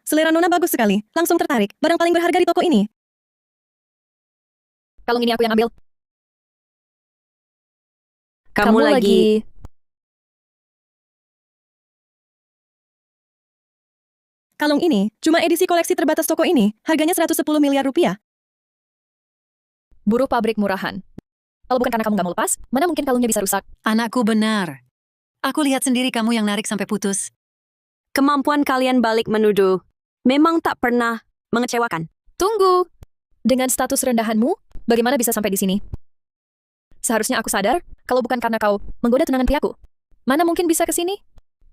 Selera Nona bagus sekali. Langsung tertarik. Barang paling berharga di toko ini. kalung ini aku yang ambil. Kamu lagi. Kalung ini cuma edisi koleksi terbatas toko ini. Harganya 110 miliar rupiah. Buruh pabrik murahan. Kalau bukan karena kamu nggak mau lepas, mana mungkin kalungnya bisa rusak? Anakku benar. Aku lihat sendiri kamu yang narik sampai putus. Kemampuan kalian balik menuduh memang tak pernah mengecewakan. Tunggu. Dengan status rendahanmu, bagaimana bisa sampai di sini? Seharusnya aku sadar, kalau bukan karena kau menggoda tunangan priaku. Mana mungkin bisa ke sini?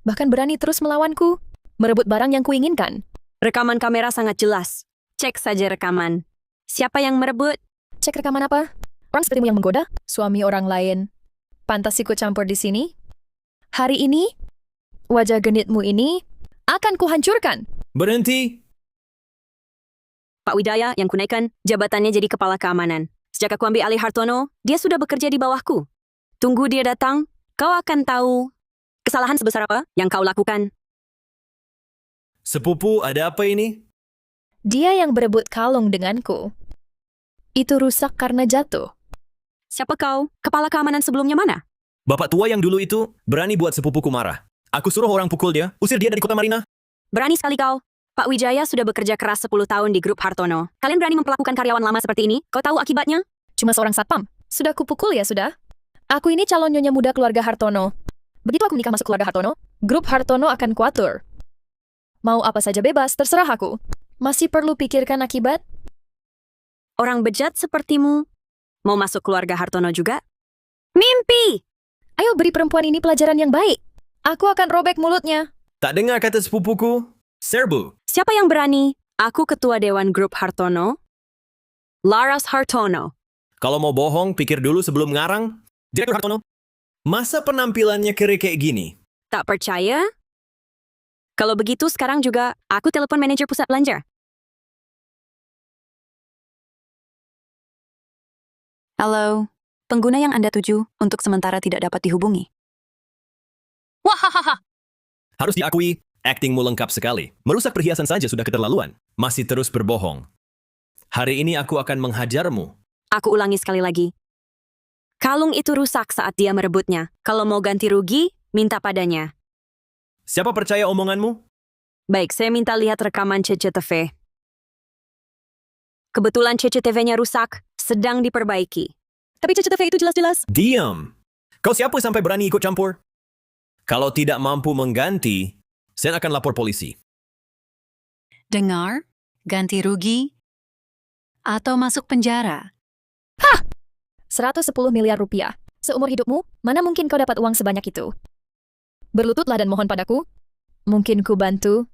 Bahkan berani terus melawanku, merebut barang yang kuinginkan. Rekaman kamera sangat jelas. Cek saja rekaman. Siapa yang merebut? Cek rekaman apa? Orang sepertimu yang menggoda? Suami orang lain. Pantas ikut campur di sini? Hari ini, wajah genitmu ini akan kuhancurkan. Berhenti! Pak Widaya yang kunaikkan jabatannya jadi kepala keamanan. Sejak aku ambil alih Hartono, dia sudah bekerja di bawahku. Tunggu dia datang, kau akan tahu kesalahan sebesar apa yang kau lakukan. Sepupu, ada apa ini? Dia yang berebut kalung denganku. Itu rusak karena jatuh. Siapa kau? Kepala keamanan sebelumnya mana? Bapak tua yang dulu itu berani buat sepupuku marah. Aku suruh orang pukul dia, usir dia dari kota Marina. Berani sekali kau. Pak Wijaya sudah bekerja keras 10 tahun di grup Hartono. Kalian berani memperlakukan karyawan lama seperti ini? Kau tahu akibatnya? Cuma seorang satpam. Sudah kupukul ya sudah. Aku ini calon nyonya muda keluarga Hartono. Begitu aku menikah masuk keluarga Hartono, grup Hartono akan kuatur. Mau apa saja bebas, terserah aku. Masih perlu pikirkan akibat? Orang bejat sepertimu mau masuk keluarga Hartono juga? Mimpi! Ayo beri perempuan ini pelajaran yang baik. Aku akan robek mulutnya. Tak dengar kata sepupuku? Serbu. Siapa yang berani? Aku ketua Dewan Grup Hartono. Laras Hartono. Kalau mau bohong, pikir dulu sebelum ngarang. Direktur Hartono, masa penampilannya kere kayak gini? Tak percaya? Kalau begitu sekarang juga aku telepon manajer pusat belanja. Halo, pengguna yang Anda tuju untuk sementara tidak dapat dihubungi. Wahahaha. Harus diakui, aktingmu lengkap sekali. Merusak perhiasan saja sudah keterlaluan. Masih terus berbohong. Hari ini aku akan menghajarmu. Aku ulangi sekali lagi. Kalung itu rusak saat dia merebutnya. Kalau mau ganti rugi, minta padanya. Siapa percaya omonganmu? Baik, saya minta lihat rekaman CCTV. Kebetulan CCTV-nya rusak, sedang diperbaiki. Tapi CCTV itu jelas-jelas. Diam. Kau siapa sampai berani ikut campur? Kalau tidak mampu mengganti, saya akan lapor polisi. Dengar, ganti rugi, atau masuk penjara. 110 miliar rupiah. Seumur hidupmu, mana mungkin kau dapat uang sebanyak itu? Berlututlah dan mohon padaku. Mungkin ku bantu.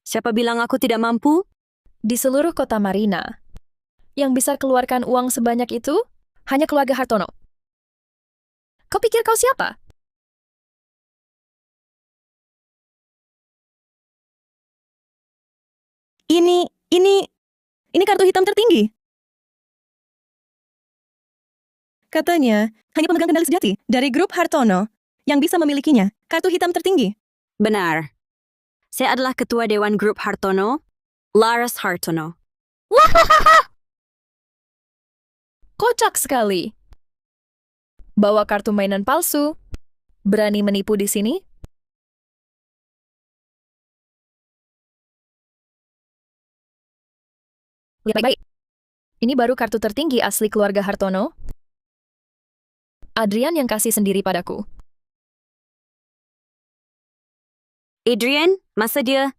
Siapa bilang aku tidak mampu? Di seluruh kota Marina, yang bisa keluarkan uang sebanyak itu, hanya keluarga Hartono. Kau pikir kau siapa? Ini kartu hitam tertinggi. Katanya, hanya pemegang kendali sejati dari grup Hartono yang bisa memilikinya. Kartu hitam tertinggi. Benar. Saya adalah ketua Dewan Grup Hartono, Laras Hartono. Kocak sekali. Bawa kartu mainan palsu. Berani menipu di sini? Lihat baik-baik. Ini baru kartu tertinggi asli keluarga Hartono. Adrian yang kasih sendiri padaku. Adrian, masa dia?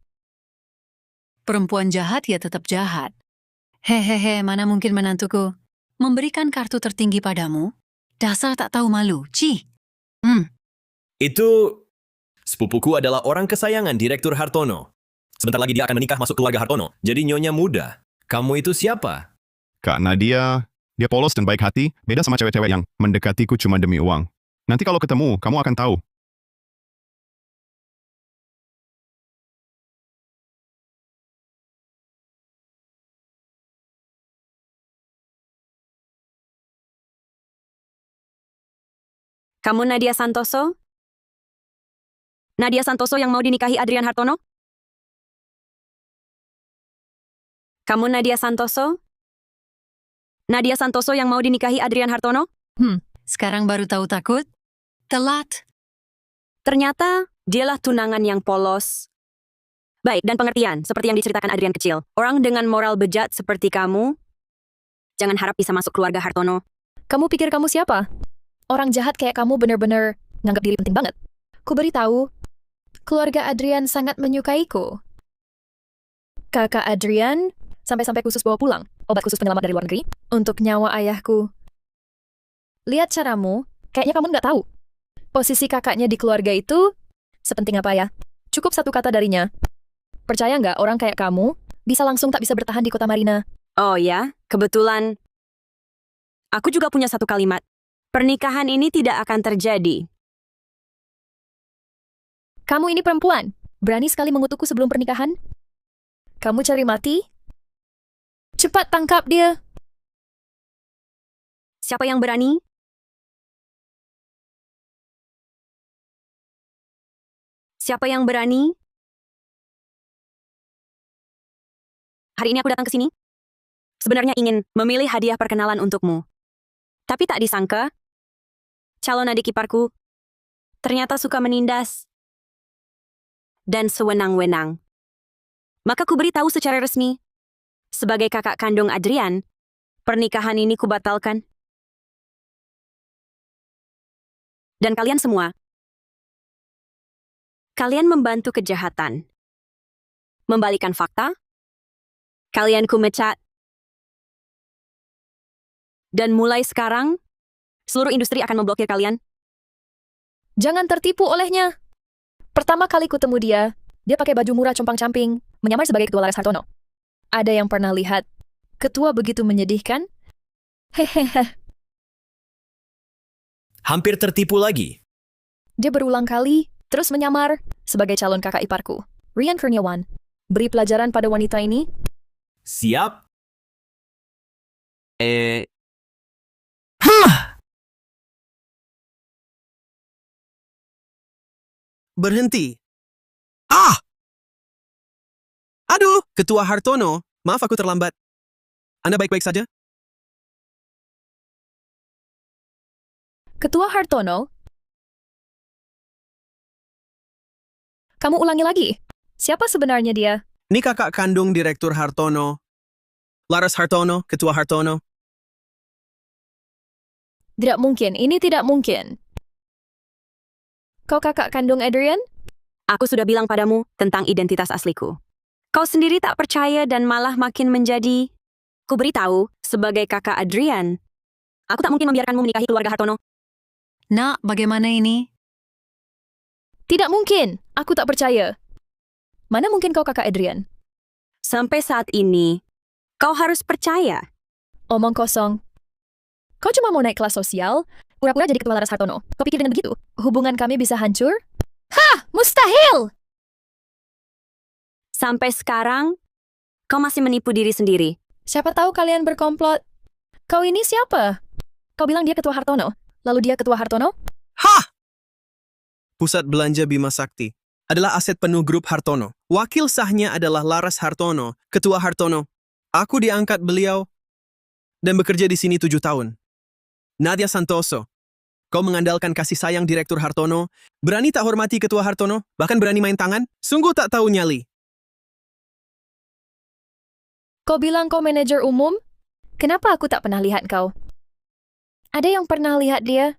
Perempuan jahat ya tetap jahat. Hehehe, mana mungkin menantuku memberikan kartu tertinggi padamu? Dasar tak tahu malu, Ci. Itu sepupuku adalah orang kesayangan Direktur Hartono. Sebentar lagi dia akan menikah masuk keluarga Hartono. Jadi nyonya muda. Kamu itu siapa? Kak Nadia, dia polos dan baik hati, beda sama cewek-cewek yang mendekatiku cuma demi uang. Nanti kalau ketemu, kamu akan tahu. Kamu Nadia Santoso? Nadia Santoso yang mau dinikahi Adrian Hartono? Kamu Nadia Santoso? Nadia Santoso yang mau dinikahi Adrian Hartono? Sekarang baru tahu takut? Telat. Ternyata, dialah tunangan yang polos. Baik, dan pengertian, seperti yang diceritakan Adrian kecil. Orang dengan moral bejat seperti kamu, jangan harap bisa masuk keluarga Hartono. Kamu pikir kamu siapa? Orang jahat kayak kamu benar-benar nganggap diri penting banget. Ku beritahu, keluarga Adrian sangat menyukaiku. Kakak Adrian sampai-sampai khusus bawa pulang obat khusus penyelamat dari luar negeri untuk nyawa ayahku. Lihat caramu, kayaknya kamu nggak tahu. Posisi kakaknya di keluarga itu sepenting apa ya? Cukup satu kata darinya. Percaya nggak orang kayak kamu bisa langsung tak bisa bertahan di kota Marina? Oh ya, kebetulan. Aku juga punya satu kalimat. Pernikahan ini tidak akan terjadi. Kamu ini perempuan, berani sekali mengutukku sebelum pernikahan? Kamu cari mati? Cepat tangkap dia. Siapa yang berani? Siapa yang berani? Hari ini aku datang ke sini. Sebenarnya ingin memilih hadiah perkenalan untukmu. Tapi tak disangka, calon adik iparku ternyata suka menindas dan sewenang-wenang. Maka ku beritahu secara resmi, sebagai kakak kandung Adrian, pernikahan ini kubatalkan. Dan kalian semua, kalian membantu kejahatan. Membalikan fakta, kalian kumecat. Dan mulai sekarang, seluruh industri akan memblokir kalian. Jangan tertipu olehnya. Pertama kali kutemu dia pakai baju murah compang-camping, menyamar sebagai ketua Laras Hartono. Ada yang pernah lihat ketua begitu menyedihkan? Hehehe, Hampir tertipu lagi. dia berulang kali terus menyamar sebagai calon kakak iparku. Rian Kurniawan, beri pelajaran pada wanita ini. Siap? Berhenti. Ah! Aduh, Ketua Hartono, maaf aku terlambat. Anda baik-baik saja? Ketua Hartono, kamu ulangi lagi. Siapa sebenarnya dia? Ini kakak kandung Direktur Hartono. Laras Hartono, Ketua Hartono. Tidak mungkin, ini tidak mungkin. Kau kakak kandung Adrian? Aku sudah bilang padamu tentang identitas asliku. Kau sendiri tak percaya dan malah makin menjadi... Ku beritahu, sebagai kakak Adrian, aku tak mungkin membiarkanmu menikahi keluarga Hartono. Nak, bagaimana ini? Tidak mungkin, aku tak percaya. Mana mungkin kau kakak Adrian? Sampai saat ini, kau harus percaya. Omong kosong. Kau cuma mau naik kelas sosial, pura-pura jadi ketua Laras Hartono. Kau pikir dengan begitu, hubungan kami bisa hancur? Hah, mustahil! Sampai sekarang, kau masih menipu diri sendiri. Siapa tahu kalian berkomplot. Kau ini siapa? Kau bilang dia ketua Hartono, lalu dia ketua Hartono? Hah! Pusat Belanja Bima Sakti adalah aset penuh grup Hartono. Wakil sahnya adalah Laras Hartono, Ketua Hartono. Aku diangkat beliau dan bekerja di sini 7 tahun. Nadia Santoso, kau mengandalkan kasih sayang Direktur Hartono, berani tak hormati Ketua Hartono, bahkan berani main tangan? Sungguh tak tahu nyali. Kau bilang kau manajer umum? Kenapa aku tak pernah lihat kau? Ada yang pernah lihat dia?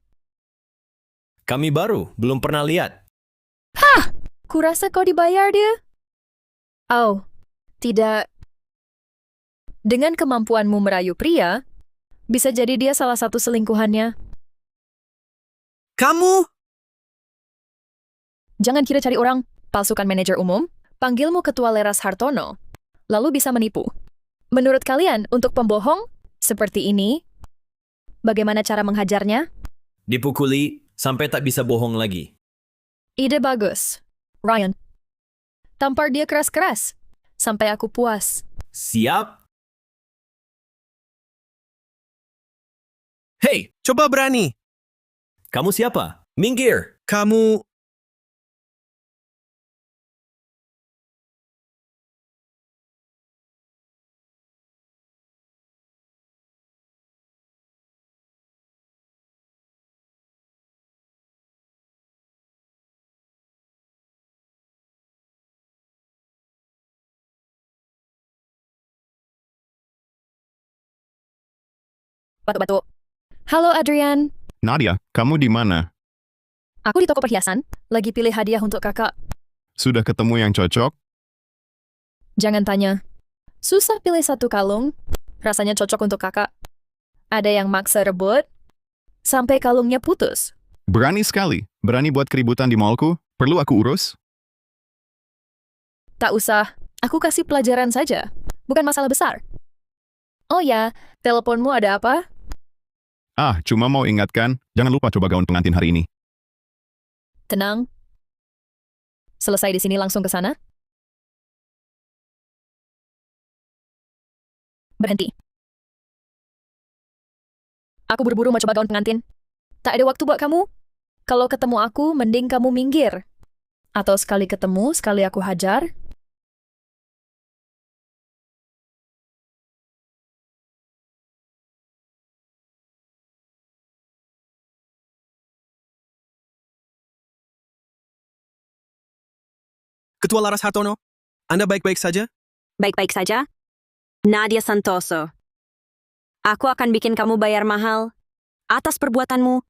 Kami baru, belum pernah lihat. Hah! Kurasa kau dibayar dia? Oh, tidak. Dengan kemampuanmu merayu pria, bisa jadi dia salah satu selingkuhannya. Kamu? Jangan kira cari orang, palsukan manajer umum, panggilmu Ketua Laras Hartono, lalu bisa menipu. Menurut kalian, untuk pembohong seperti ini, bagaimana cara menghajarnya? Dipukuli sampai tak bisa bohong lagi. Ide bagus. Ryan, tampar dia keras-keras, sampai aku puas. Siap? Hei, coba berani. Kamu siapa? Minggir! Kamu... Batuk-batuk. Halo Adrian, Nadia, kamu di mana? aku di toko perhiasan, lagi pilih hadiah untuk kakak. Sudah ketemu yang cocok? Jangan tanya. Susah pilih satu kalung, rasanya cocok untuk kakak. Ada yang maksa rebut, sampai kalungnya putus. Berani sekali. Berani buat keributan di mallku? Perlu aku urus? Tak usah, aku kasih pelajaran saja. Bukan masalah besar. Oh ya, teleponmu ada apa? Ah, cuma mau ingatkan, jangan lupa coba gaun pengantin hari ini. Tenang. Selesai di sini langsung ke sana? Berhenti. Aku buru-buru mau coba gaun pengantin. Tak ada waktu buat kamu. Kalau ketemu aku, mending kamu minggir. Atau sekali ketemu, sekali aku hajar. Ketua Laras Hartono, Anda baik-baik saja? Baik-baik saja? Nadia Santoso. Aku akan bikin kamu bayar mahal atas perbuatanmu.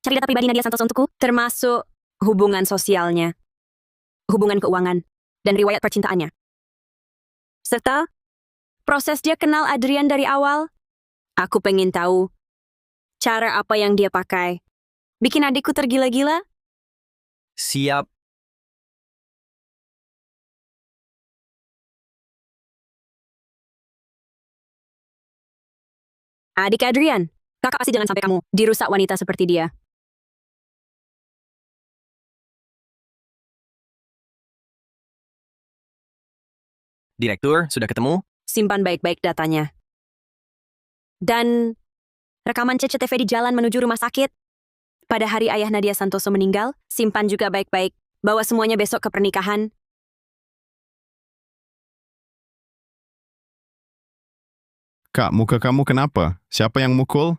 Cari data pribadi Nadia Santoso untukku, termasuk hubungan sosialnya, hubungan keuangan, dan riwayat percintaannya. Serta proses dia kenal Adrian dari awal. Aku pengen tahu cara apa yang dia pakai. Bikin adikku tergila-gila? Siap. Adik Adrian, kakak pasti jangan sampai kamu dirusak wanita seperti dia. Direktur, sudah ketemu? Simpan baik-baik datanya. Dan rekaman CCTV di jalan menuju rumah sakit. Pada hari ayah Nadia Santoso meninggal, simpan juga baik-baik. Bawa semuanya besok ke pernikahan. Kak, muka kamu kenapa? Siapa yang mukul?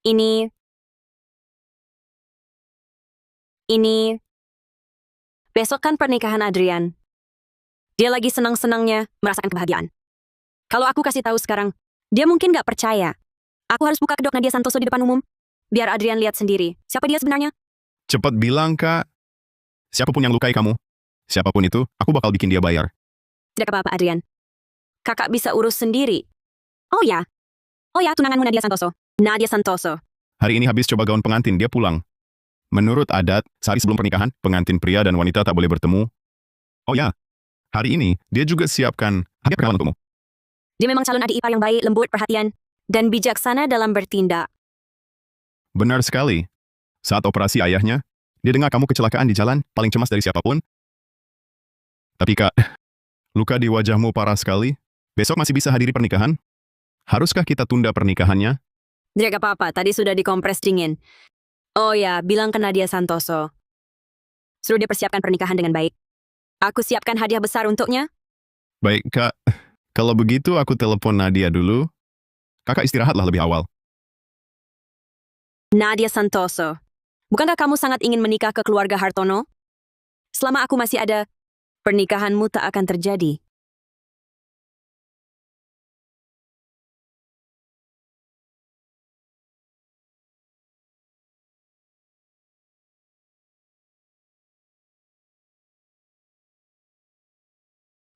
Ini... Besok kan pernikahan Adrian. Dia lagi senang-senangnya merasakan kebahagiaan. Kalau aku kasih tahu sekarang, dia mungkin gak percaya. Aku harus buka kedok Nadia Santoso di depan umum. Biar Adrian lihat sendiri. Siapa dia sebenarnya? Cepat bilang, Kak. Siapapun yang lukai kamu, siapapun itu, aku bakal bikin dia bayar. Tidak apa-apa, Adrian. Kakak bisa urus sendiri. Oh ya, tunanganmu Nadia Santoso. Nadia Santoso. Hari ini habis coba gaun pengantin, dia pulang. Menurut adat, sehari sebelum pernikahan, pengantin pria dan wanita tak boleh bertemu. Oh ya, hari ini dia juga siapkan hadiah perkenalan untukmu. Dia memang calon adik ipar yang baik, lembut, perhatian, dan bijaksana dalam bertindak. Benar sekali. Saat operasi ayahnya, dia dengar kamu kecelakaan di jalan, paling cemas dari siapapun. Tapi Kak, luka di wajahmu parah sekali. Besok masih bisa hadiri pernikahan? Haruskah kita tunda pernikahannya? Tidak apa-apa, tadi sudah dikompres dingin. Oh ya, bilang ke Nadia Santoso. Suruh dia persiapkan pernikahan dengan baik. Aku siapkan hadiah besar untuknya. Baik, Kak. Kalau begitu, aku telepon Nadia dulu. Kakak istirahatlah lebih awal. Nadia Santoso. Bukankah kamu sangat ingin menikah ke keluarga Hartono? Selama aku masih ada, pernikahanmu tak akan terjadi.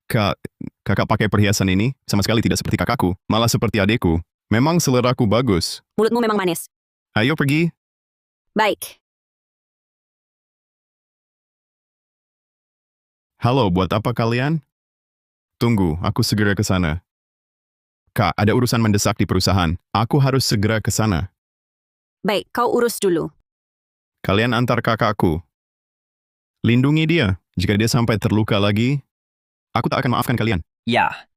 Kak, kakak pakai perhiasan ini sama sekali tidak seperti kakakku, malah seperti adekku. Memang seleraku bagus. Mulutmu memang manis. Ayo pergi. Baik. Halo, buat apa kalian? Tunggu, aku segera ke sana. Kak, ada urusan mendesak di perusahaan. Aku harus segera ke sana. Baik, kau urus dulu. Kalian antar kakakku. Lindungi dia. Jika dia sampai terluka lagi, aku tak akan maafkan kalian. Ya.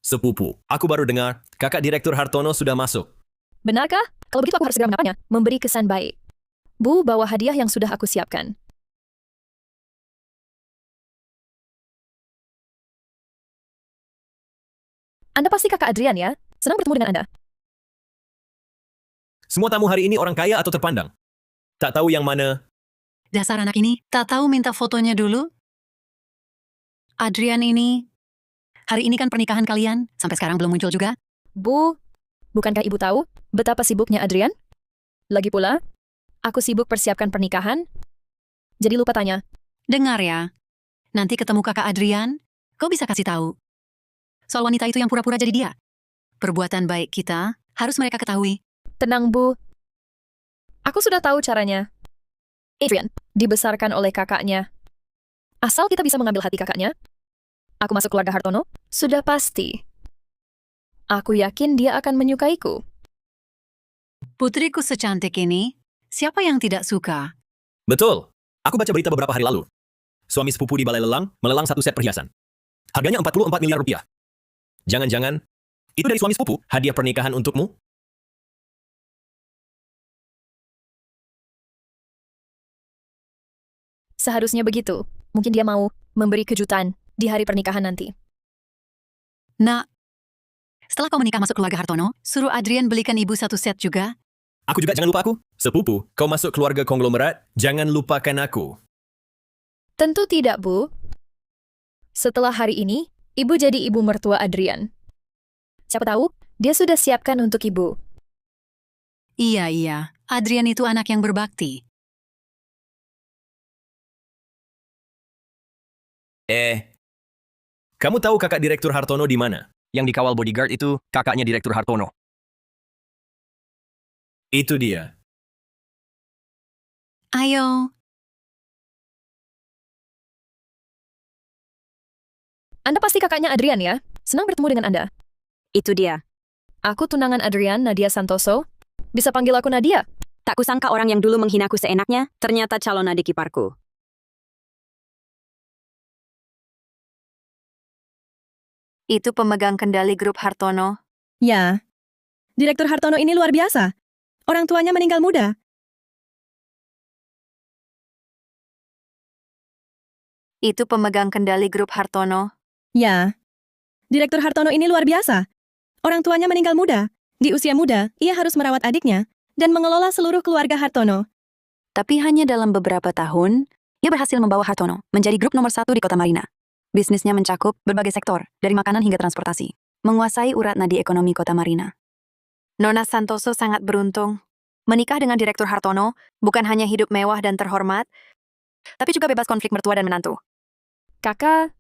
Sepupu, aku baru dengar kakak Direktur Hartono sudah masuk. Benarkah? Kalau begitu aku harus segera menapanya. Memberi kesan baik. Bu, bawa hadiah yang sudah aku siapkan. Anda pasti kakak Adrian ya? Senang bertemu dengan Anda. Semua tamu hari ini orang kaya atau terpandang? Tak tahu yang mana. Dasar anak ini, tak tahu minta fotonya dulu? Adrian ini, hari ini kan pernikahan kalian, sampai sekarang belum muncul juga. Bu, bukankah ibu tahu betapa sibuknya Adrian? Lagi pula, aku sibuk persiapkan pernikahan, jadi lupa tanya. Dengar ya, nanti ketemu kakak Adrian, kau bisa kasih tahu. Soal wanita itu yang pura-pura jadi dia. Perbuatan baik kita harus mereka ketahui. Tenang, Bu. Aku sudah tahu caranya. Adrian dibesarkan oleh kakaknya. Asal kita bisa mengambil hati kakaknya, aku masuk keluarga Hartono, sudah pasti. Aku yakin dia akan menyukaiku. Putriku secantik ini, siapa yang tidak suka? Betul. Aku baca berita beberapa hari lalu. Suami sepupu di Balai Lelang melelang satu set perhiasan. Harganya 44 miliar rupiah. Jangan-jangan, itu dari suami sepupu, hadiah pernikahan untukmu? Seharusnya begitu. Mungkin dia mau memberi kejutan di hari pernikahan nanti. Nak, setelah kau menikah masuk keluarga Hartono, suruh Adrian belikan ibu satu set juga. Aku juga jangan lupa aku. Sepupu, kau masuk keluarga konglomerat, jangan lupakan aku. Tentu tidak, Bu. Setelah hari ini, ibu jadi ibu mertua Adrian. Siapa tahu, dia sudah siapkan untuk ibu. Iya, Adrian itu anak yang berbakti. Kamu tahu kakak Direktur Hartono di mana? Yang dikawal bodyguard itu kakaknya Direktur Hartono. Itu dia. Ayo, Anda pasti kakaknya Adrian ya? Senang bertemu dengan Anda. Itu dia. Aku tunangan Adrian, Nadia Santoso. Bisa panggil aku Nadia? Tak kusangka orang yang dulu menghinaku seenaknya, ternyata calon adik iparku. Itu pemegang kendali grup Hartono. Ya. Direktur Hartono ini luar biasa. Orang tuanya meninggal muda. Itu pemegang kendali grup Hartono. Ya. Direktur Hartono ini luar biasa. Orang tuanya meninggal muda. Di usia muda, ia harus merawat adiknya dan mengelola seluruh keluarga Hartono. Tapi hanya dalam beberapa tahun, ia berhasil membawa Hartono menjadi grup nomor 1 di Kota Marina. Bisnisnya mencakup berbagai sektor, dari makanan hingga transportasi, menguasai urat nadi ekonomi Kota Marina. Nona Santoso sangat beruntung. Menikah dengan Direktur Hartono bukan hanya hidup mewah dan terhormat, tapi juga bebas konflik mertua dan menantu. Kakak,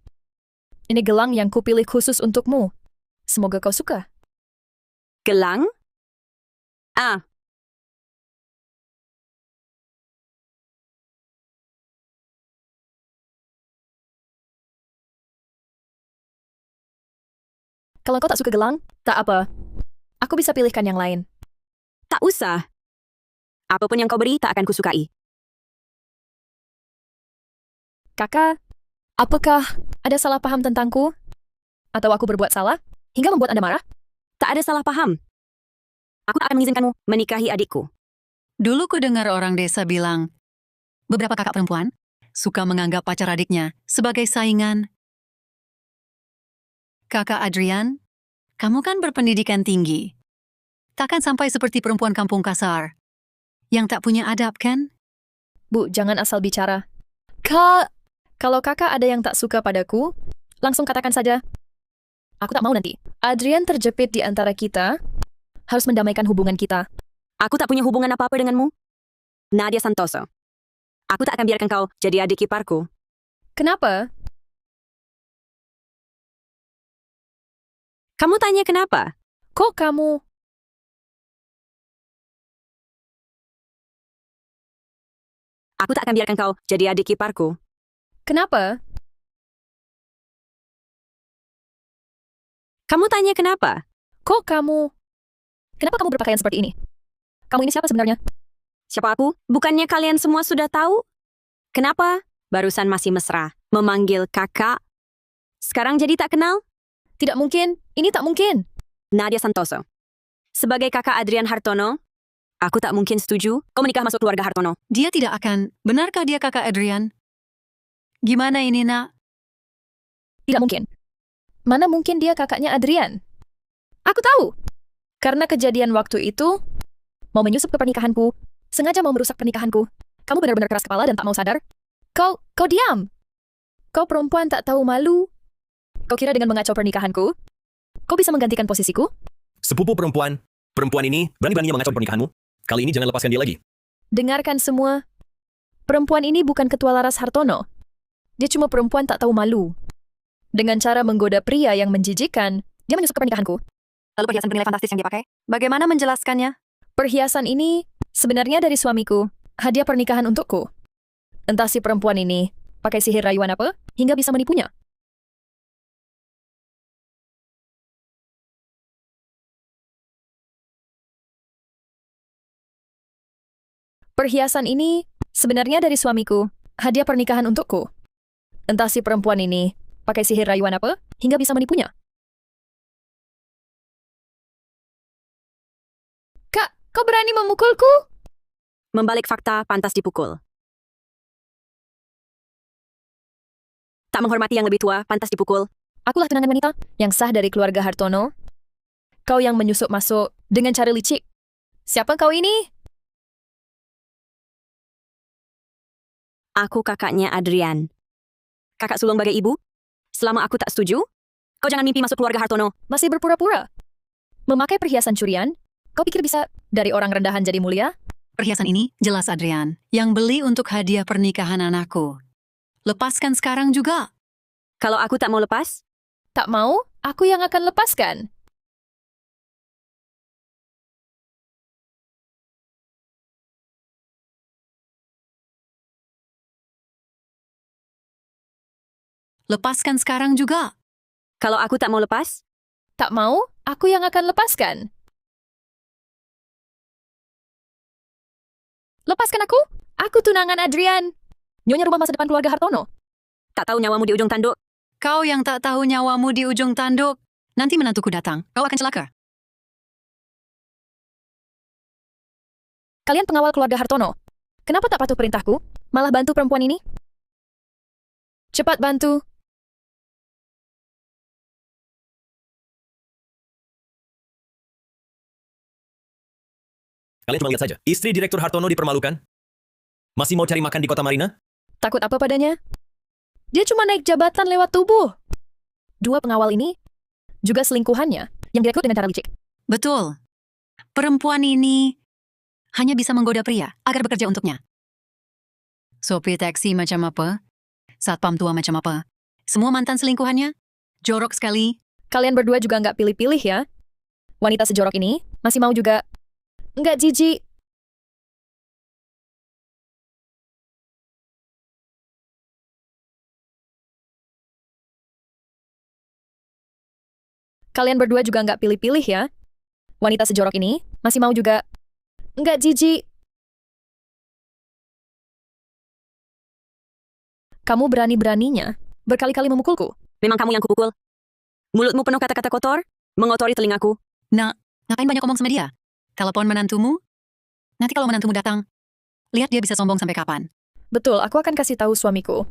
ini gelang yang kupilih khusus untukmu. Semoga kau suka. Gelang? Ah, Kalau kau tak suka gelang, tak apa. Aku bisa pilihkan yang lain. tak usah. Apapun yang kau beri tak akan kusukai. Kakak, apakah ada salah paham tentangku? Atau aku berbuat salah hingga membuat Anda marah? Tak ada salah paham. Aku tak akan mengizinkanmu menikahi adikku. Dulu ku dengar orang desa bilang, beberapa kakak perempuan suka menganggap pacar adiknya sebagai saingan. Kakak Adrian, kamu kan berpendidikan tinggi. Takkan sampai seperti perempuan kampung kasar yang tak punya adab, kan? Bu, jangan asal bicara. Kak, kalau kakak ada yang tak suka padaku, langsung katakan saja. Aku tak mau nanti. Adrian terjepit di antara kita, harus mendamaikan hubungan kita. Aku tak punya hubungan apa-apa denganmu. Nadia Santoso. Aku tak akan biarkan kau jadi adik iparku. Kenapa? Kamu tanya kenapa? Kok kamu? Aku tak akan biarkan kau jadi adik iparku. Kenapa? Kamu tanya kenapa? Kok kamu? Kenapa kamu berpakaian seperti ini? Kamu ini siapa sebenarnya? Siapa aku? Bukannya kalian semua sudah tahu? Kenapa? Barusan masih mesra. Memanggil kakak. Sekarang jadi tak kenal? Tidak mungkin. Ini tak mungkin. Nadia Santoso. Sebagai kakak Adrian Hartono, aku tak mungkin setuju kau menikah masuk keluarga Hartono. Dia tidak akan. Benarkah dia kakak Adrian? Gimana ini, nak? Tidak mungkin. Mana mungkin dia kakaknya Adrian? Aku tahu. Karena kejadian waktu itu, mau menyusup ke pernikahanku, sengaja mau merusak pernikahanku. Kamu benar-benar keras kepala dan tak mau sadar. Kau diam. Kau perempuan tak tahu malu. Kau kira dengan mengacau pernikahanku, kau bisa menggantikan posisiku? Sepupu perempuan. Perempuan ini berani-beraninya mengacau pernikahanmu. Kali ini jangan lepaskan dia lagi. Dengarkan semua. Perempuan ini bukan ketua Laras Hartono. Dia cuma perempuan tak tahu malu. Dengan cara menggoda pria yang menjijikan, dia menyusup ke pernikahanku. Lalu perhiasan bernilai fantastis yang dia pakai? Bagaimana menjelaskannya? Perhiasan ini sebenarnya dari suamiku. Hadiah pernikahan untukku. Entah si perempuan ini pakai sihir rayuan apa, hingga bisa menipunya. Perhiasan ini sebenarnya dari suamiku. Hadiah pernikahan untukku. Entah si perempuan ini pakai sihir rayuan apa, hingga bisa menipunya. Kak, kau berani memukulku? Membalik fakta, pantas dipukul. Tak menghormati yang lebih tua, pantas dipukul. Akulah tunangan wanita yang sah dari keluarga Hartono. Kau yang menyusup masuk dengan cara licik. Siapa kau ini? Aku kakaknya Adrian. Kakak sulung bagai ibu? Selama aku tak setuju, kau jangan mimpi masuk keluarga Hartono. Masih berpura-pura. Memakai perhiasan curian? Kau pikir bisa dari orang rendahan jadi mulia? Perhiasan ini jelas Adrian, yang beli untuk hadiah pernikahan anakku. Lepaskan sekarang juga. Kalau aku tak mau lepas, Tak mau? Aku yang akan lepaskan. Lepaskan sekarang juga. Kalau aku tak mau lepas, Tak mau? Aku yang akan lepaskan. Lepaskan aku? Aku tunangan Adrian. Nyonya rumah masa depan keluarga Hartono. tak tahu nyawamu di ujung tanduk. Kau yang tak tahu nyawamu di ujung tanduk. Nanti menantuku datang, kau akan celaka. Kalian pengawal keluarga Hartono. Kenapa tak patuh perintahku? Malah bantu perempuan ini? Cepat bantu. Kalian cuma lihat saja. Istri Direktur Hartono dipermalukan. Masih mau cari makan di Kota Marina? Takut apa padanya? Dia cuma naik jabatan lewat tubuh. Dua pengawal ini juga selingkuhannya yang direkrut dengan cara licik. Betul. Perempuan ini hanya bisa menggoda pria agar bekerja untuknya. Sopir taksi macam apa? Satpam tua macam apa? Semua mantan selingkuhannya? Jorok sekali. Kalian berdua juga nggak pilih-pilih ya? Wanita sejorok ini masih mau juga. Nggak jijik. Kalian berdua juga nggak pilih-pilih ya? Wanita sejorok ini masih mau juga. Nggak jijik. Kamu berani-beraninya berkali-kali memukulku. Memang kamu yang kupukul. Mulutmu penuh kata-kata kotor, mengotori telingaku. Nak, ngapain banyak ngomong sama dia? Telepon menantumu? Nanti kalau menantumu datang, lihat dia bisa sombong sampai kapan. Betul, aku akan kasih tahu suamiku.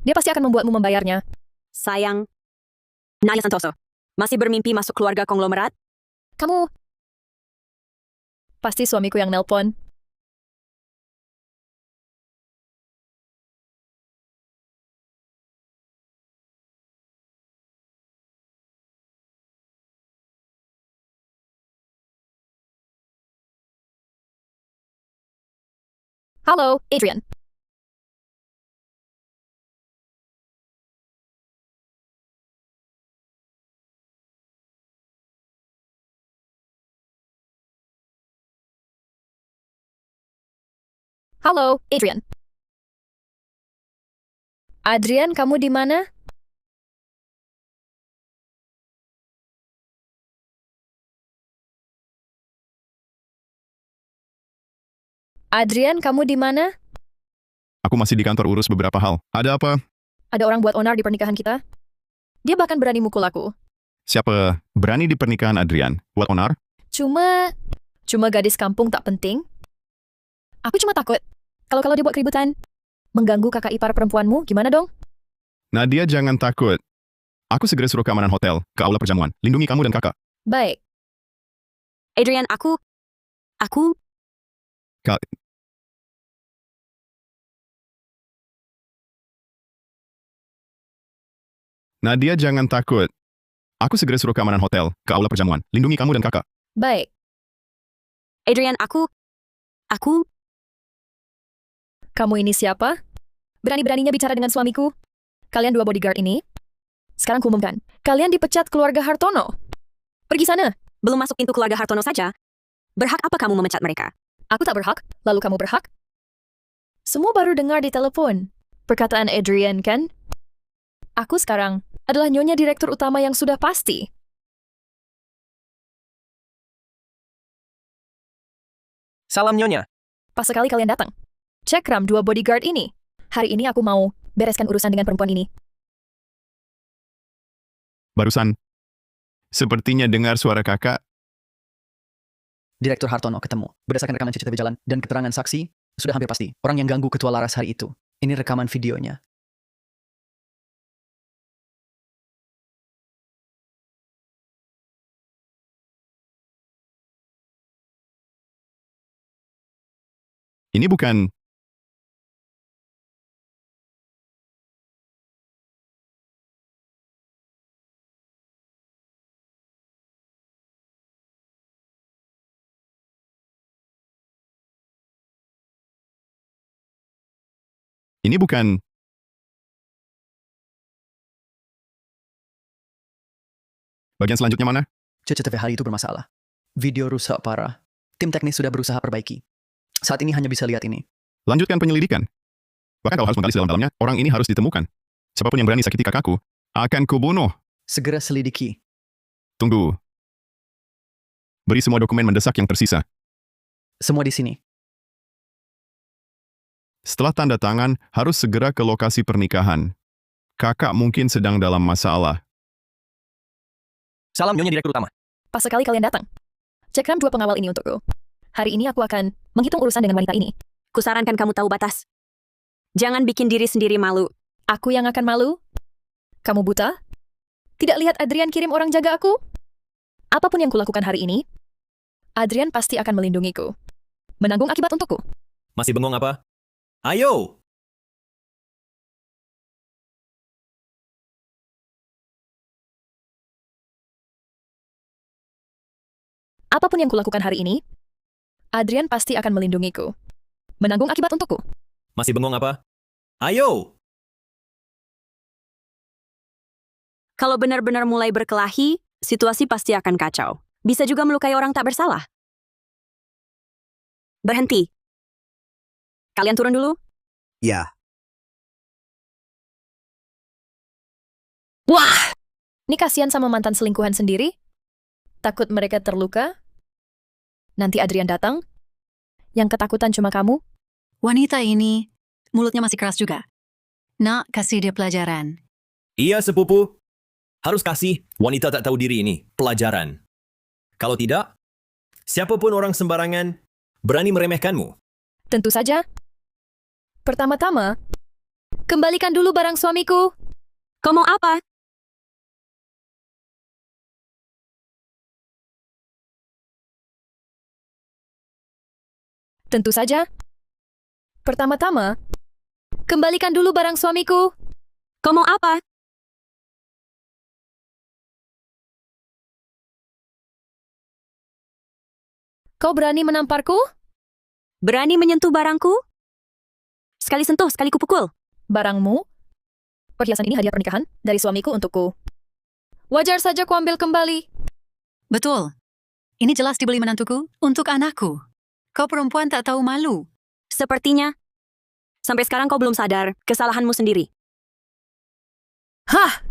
Dia pasti akan membuatmu membayarnya. Sayang, Naya Santoso, masih bermimpi masuk keluarga konglomerat? Kamu... Pasti suamiku yang nelpon. Halo, Adrian. Halo, Adrian. Adrian, kamu di mana? Adrian, kamu di mana? Aku masih di kantor urus beberapa hal. Ada apa? Ada orang buat onar di pernikahan kita. Dia bahkan berani mukul aku. Siapa berani di pernikahan Adrian? Buat onar? Cuma gadis kampung tak penting. Aku cuma takut. Kalau dia buat keributan, mengganggu kakak ipar perempuanmu, gimana dong? Nadia, jangan takut. Aku segera suruh keamanan hotel ke aula perjamuan. Lindungi kamu dan kakak. Baik. Adrian, aku... Nadia, jangan takut. Aku segera suruh keamanan hotel ke aula perjamuan. Lindungi kamu dan kakak. Baik. Adrian, aku... Kamu ini siapa? Berani-beraninya bicara dengan suamiku? Kalian dua bodyguard ini? Sekarang kuumumkan. Kalian dipecat keluarga Hartono. Pergi sana. Belum masuk pintu keluarga Hartono saja. Berhak apa kamu memecat mereka? Aku tak berhak, lalu kamu berhak? Semua baru dengar di telepon. Perkataan Adrian, kan? Aku sekarang adalah nyonya direktur utama yang sudah pasti. Salam Nyonya. Pas sekali kalian datang. Cek ram dua bodyguard ini. Hari ini aku mau bereskan urusan dengan perempuan ini. Barusan, sepertinya dengar suara kakak. Direktur Hartono ketemu. Berdasarkan rekaman CCTV jalan dan keterangan saksi, sudah hampir pasti orang yang ganggu Ketua Laras hari itu. Ini rekaman videonya. Ini bukan... Ini bukan... Bagian selanjutnya mana? CCTV hari itu bermasalah. Video rusak parah. Tim teknis sudah berusaha perbaiki. Saat ini hanya bisa lihat ini. Lanjutkan penyelidikan. Bahkan kalau harus menggali dalam-dalamnya, orang ini harus ditemukan. Siapapun yang berani sakiti kakakku, akan kubunuh. Segera selidiki. Tunggu. Beri semua dokumen mendesak yang tersisa. Semua di sini. Setelah tanda tangan, harus segera ke lokasi pernikahan. Kakak mungkin sedang dalam masalah. Salam Nyonya Direktur Utama. Pas sekali kalian datang. Cekram 2 pengawal ini untukku. Hari ini aku akan menghitung urusan dengan wanita ini. Kusarankan kamu tahu batas. Jangan bikin diri sendiri malu. Aku yang akan malu? Kamu buta? Tidak lihat Adrian kirim orang jaga aku? Apapun yang kulakukan hari ini, Adrian pasti akan melindungiku. Menanggung akibat untukku. Masih bengong apa? Ayo! Apapun yang kulakukan hari ini, Adrian pasti akan melindungiku. Menanggung akibat untukku. Masih bengong apa? Ayo! Kalau benar-benar mulai berkelahi, situasi pasti akan kacau. Bisa juga melukai orang tak bersalah. Berhenti. Kalian turun dulu. Ya, Wah! Ini kasihan sama mantan selingkuhan sendiri. Takut mereka terluka. Nanti Adrian datang. Yang ketakutan cuma kamu. Wanita ini, mulutnya masih keras juga. Nak, kasih dia pelajaran. Iya, sepupu. Harus kasih wanita tak tahu diri ini pelajaran. Kalau tidak, siapapun orang sembarangan berani meremehkanmu. Tentu saja. Pertama-tama, kembalikan dulu barang suamiku. Kau mau apa? Tentu saja. Pertama-tama, kembalikan dulu barang suamiku. Kau mau apa? Kau berani menamparku? Berani menyentuh barangku? Sekali sentuh, sekali kupukul. Barangmu? Perhiasan ini hadiah pernikahan dari suamiku untukku. Wajar saja ku ambil kembali. Betul. Ini jelas dibeli menantuku untuk anakku. Kau perempuan tak tahu malu. Sepertinya. Sampai sekarang kau belum sadar kesalahanmu sendiri. Hah!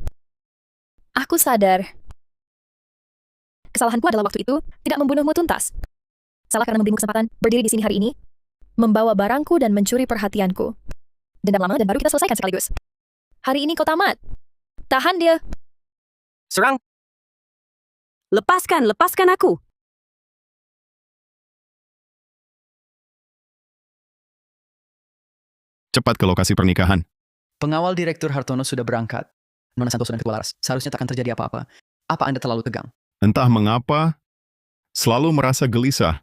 Aku sadar. Kesalahanku adalah waktu itu tidak membunuhmu tuntas. Salah karena memberimu kesempatan berdiri di sini hari ini, membawa barangku dan mencuri perhatianku. Dendam lama dan baru kita selesaikan sekaligus. Hari ini kau tamat. Tahan dia. Serang! Lepaskan aku. Cepat ke lokasi pernikahan. Pengawal Direktur Hartono sudah berangkat. Nona Santoso dan Ketua Laras, seharusnya tak akan terjadi apa-apa. Apa Anda terlalu tegang? Entah mengapa, selalu merasa gelisah.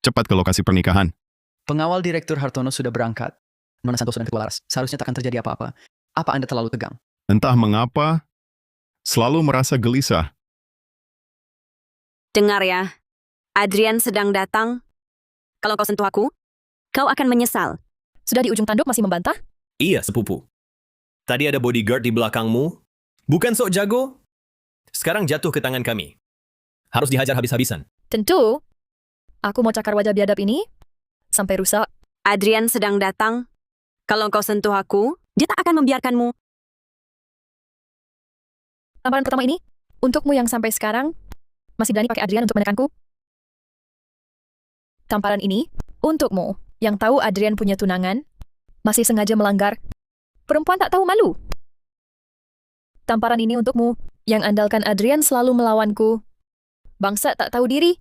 Cepat ke lokasi pernikahan. Pengawal Direktur Hartono sudah berangkat. Nona Santoso dan Ketua Laras, seharusnya tak akan terjadi apa-apa. Apa Anda terlalu tegang? Entah mengapa, selalu merasa gelisah. Dengar ya. Adrian sedang datang. Kalau kau sentuh aku, kau akan menyesal. Sudah di ujung tanduk masih membantah? Iya, sepupu. Tadi ada bodyguard di belakangmu. Bukan sok jago. Sekarang jatuh ke tangan kami. Harus dihajar habis-habisan. Tentu. Aku mau cakar wajah biadab ini sampai rusak. Adrian sedang datang. Kalau kau sentuh aku, dia tak akan membiarkanmu. Tamparan pertama ini, untukmu yang sampai sekarang masih berani pakai Adrian untuk menekanku. Tamparan ini, untukmu yang tahu Adrian punya tunangan, masih sengaja melanggar. Perempuan tak tahu malu. Tamparan ini untukmu yang andalkan Adrian selalu melawanku. Bangsa tak tahu diri.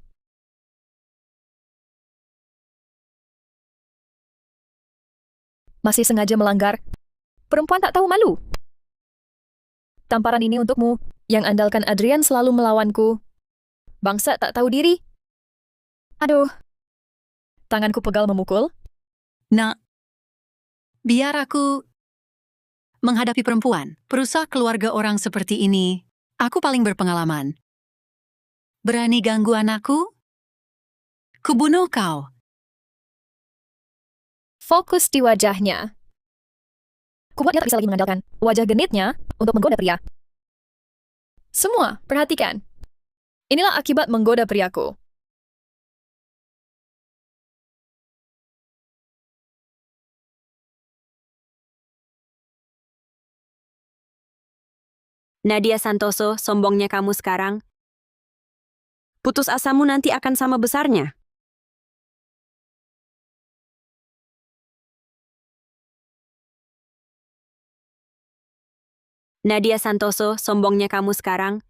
Masih sengaja melanggar. Perempuan tak tahu malu. Tamparan ini untukmu yang andalkan Adrian selalu melawanku. Bangsa tak tahu diri. Aduh. Tanganku pegal memukul. Nak, biar aku menghadapi perempuan, perusak keluarga orang seperti ini, aku paling berpengalaman. Berani ganggu anakku? Kubunuh kau. Fokus di wajahnya. Kubuat dia tak bisa lagi mengandalkan wajah genitnya untuk menggoda pria. Semua, perhatikan. Inilah akibat menggoda priaku. Nadia Santoso, sombongnya kamu sekarang. Putus asamu nanti akan sama besarnya. Nadia Santoso, sombongnya kamu sekarang.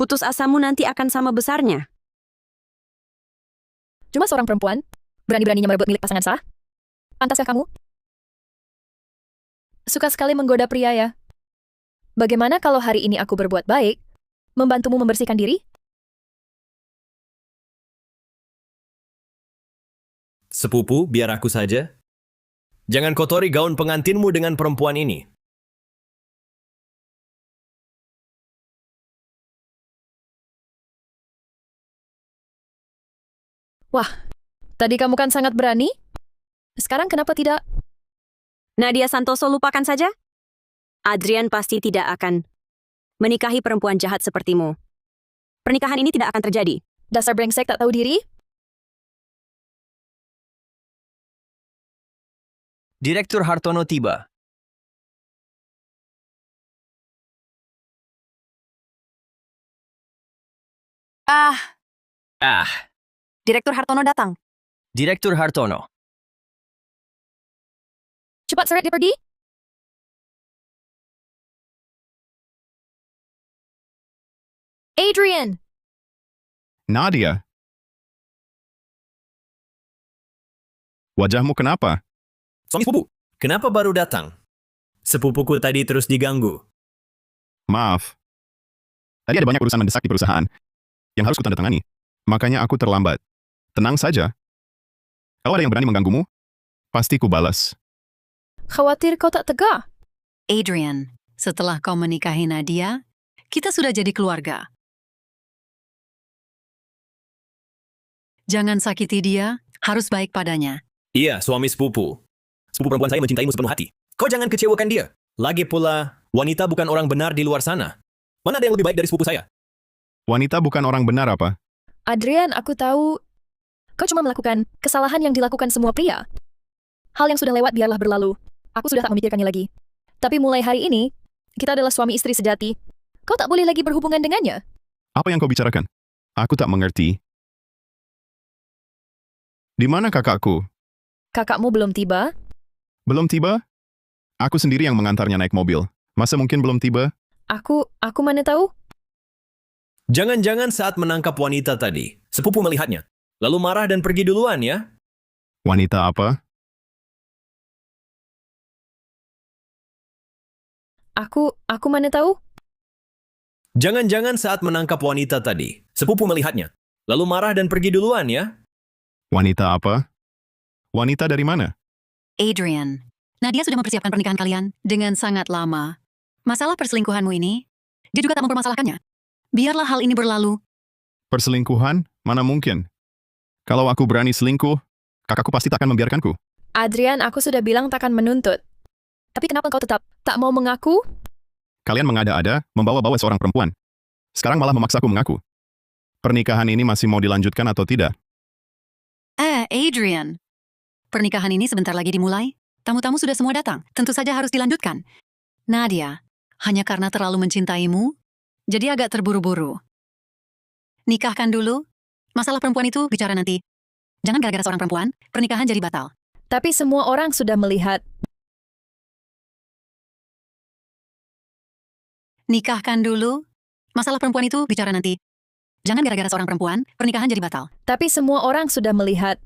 Putus asamu nanti akan sama besarnya. Cuma seorang perempuan, berani-beraninya merebut milik pasangan sah? Pantaskah kamu? Suka sekali menggoda pria ya? Bagaimana kalau hari ini aku berbuat baik, membantumu membersihkan diri? Sepupu, biar aku saja. Jangan kotori gaun pengantinmu dengan perempuan ini. Wah, tadi kamu kan sangat berani? Sekarang kenapa tidak? Nadia Santoso, lupakan saja. Adrian pasti tidak akan menikahi perempuan jahat sepertimu. Pernikahan ini tidak akan terjadi. Dasar brengsek tak tahu diri? Direktur Hartono tiba. Direktur Hartono datang. Direktur Hartono. Cepat seret dia pergi? Adrian! Nadia. Wajahmu kenapa? Suami sepupu, kenapa baru datang? Sepupuku tadi terus diganggu. Maaf. Tadi ada banyak urusan mendesak di perusahaan yang harus kutandatangani. Makanya aku terlambat. Tenang saja. Kalau ada yang berani mengganggumu, pasti ku balas. Khawatir kau tak tegak? Adrian, setelah kau menikahi Nadia, kita sudah jadi keluarga. Jangan sakiti dia, harus baik padanya. Iya, suami sepupu. Sepupu perempuan saya mencintaimu sepenuh hati. Kau jangan kecewakan dia. Lagi pula, wanita bukan orang benar di luar sana. Mana ada yang lebih baik dari sepupu saya? Wanita bukan orang benar apa? Adrian, aku tahu kau cuma melakukan kesalahan yang dilakukan semua pria. Hal yang sudah lewat biarlah berlalu. Aku sudah tak memikirkannya lagi. Tapi mulai hari ini, kita adalah suami istri sejati. Kau tak boleh lagi berhubungan dengannya. Apa yang kau bicarakan? Aku tak mengerti. Di mana kakakku? Kakakmu belum tiba? Belum tiba? Aku sendiri yang mengantarnya naik mobil. Masa mungkin belum tiba? Aku mana tahu? Jangan-jangan saat menangkap wanita tadi, sepupu melihatnya. Lalu marah dan pergi duluan ya? Wanita apa? Aku mana tahu? Jangan-jangan saat menangkap wanita tadi, sepupu melihatnya. Lalu marah dan pergi duluan ya? Wanita apa? Wanita dari mana? Adrian, Nadia sudah mempersiapkan pernikahan kalian dengan sangat lama. Masalah perselingkuhanmu ini, dia juga tak mempermasalahkannya. Biarlah hal ini berlalu. Perselingkuhan? Mana mungkin? Kalau aku berani selingkuh, kakakku pasti tak akan membiarkanku. Adrian, aku sudah bilang takkan menuntut. Tapi kenapa kau tetap tak mau mengaku? Kalian mengada-ada, membawa-bawa seorang perempuan. Sekarang malah memaksaku mengaku. Pernikahan ini masih mau dilanjutkan atau tidak? Adrian. Pernikahan ini sebentar lagi dimulai. Tamu-tamu sudah semua datang. Tentu saja harus dilanjutkan. Nadia, hanya karena terlalu mencintaimu, jadi agak terburu-buru. Nikahkan dulu. Masalah perempuan itu bicara nanti. Jangan gara-gara seorang perempuan, pernikahan jadi batal. Tapi semua orang sudah melihat. Nikahkan dulu. Masalah perempuan itu bicara nanti. Jangan gara-gara seorang perempuan, pernikahan jadi batal. Tapi semua orang sudah melihat.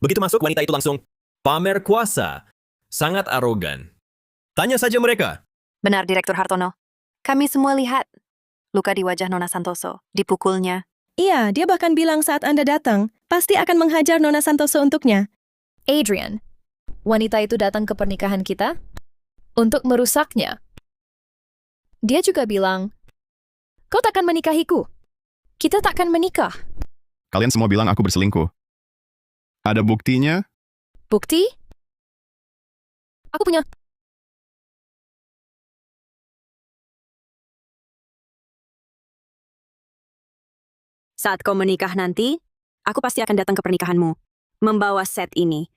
Begitu masuk, wanita itu langsung pamer kuasa. Sangat arogan. Tanya saja mereka. Benar, Direktur Hartono. Kami semua lihat luka di wajah Nona Santoso, dipukulnya. Iya, dia bahkan bilang saat Anda datang, pasti akan menghajar Nona Santoso untuknya. Adrian, wanita itu datang ke pernikahan kita untuk merusaknya. Dia juga bilang, kau takkan menikahiku. Kita takkan menikah. Kalian semua bilang aku berselingkuh. Ada buktinya? Bukti? Aku punya. Saat kau menikah nanti, aku pasti akan datang ke pernikahanmu. Membawa set ini.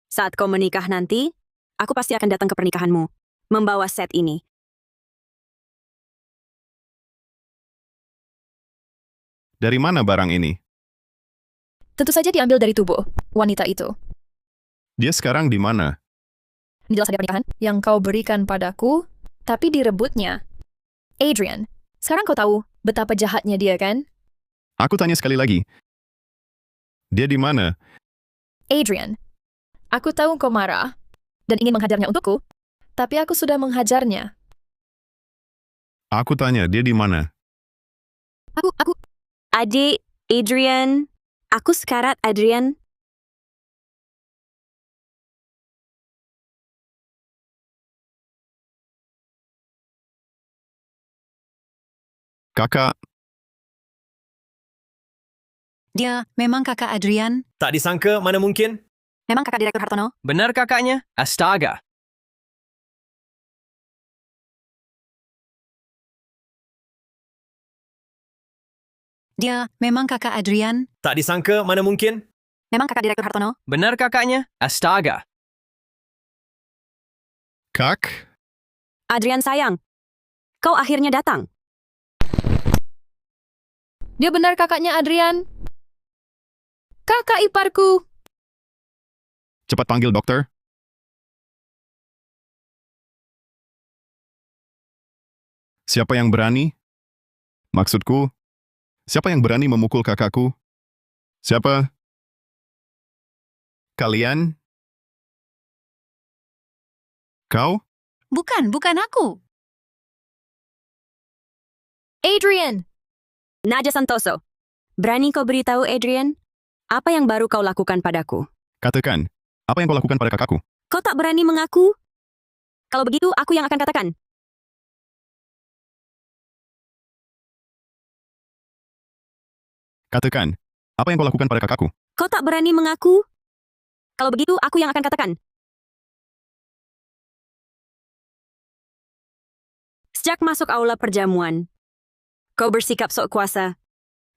Saat kau menikah nanti, aku pasti akan datang ke pernikahanmu, membawa set ini. Dari mana barang ini? Tentu saja diambil dari tubuh wanita itu. Dia sekarang di mana? Ini jelas hadiah pernikahan yang kau berikan padaku, tapi direbutnya. Adrian, sekarang kau tahu betapa jahatnya dia, kan? Aku tanya sekali lagi. Dia di mana? Adrian, aku tahu kau marah dan ingin menghajarnya untukku, tapi aku sudah menghajarnya. Aku tanya, dia di mana? Aku... Adik, Adrian. Aku sekarat, Adrian. Kakak, Dia memang kakak Adrian? Tak disangka, mana mungkin? Memang kakak Direktur Hartono? Benar kakaknya? Astaga. Dia memang kakak Adrian? Tak disangka, mana mungkin? Memang kakak Direktur Hartono? Benar kakaknya? Astaga. Kak? Adrian sayang, kau akhirnya datang. Dia benar kakaknya Adrian. Kakak iparku. Cepat panggil dokter. Siapa yang berani? Maksudku, siapa yang berani memukul kakakku? Siapa? Kalian? Kau? Bukan aku. Adrian! Nadia Santoso, berani kau beritahu Adrian? Apa yang baru kau lakukan padaku? Katakan, apa yang kau lakukan pada kakakku? Kau tak berani mengaku? Kalau begitu, aku yang akan katakan. Katakan, apa yang kau lakukan pada kakakku? Kau tak berani mengaku? Kalau begitu, aku yang akan katakan. Sejak masuk aula perjamuan, kau bersikap sok kuasa.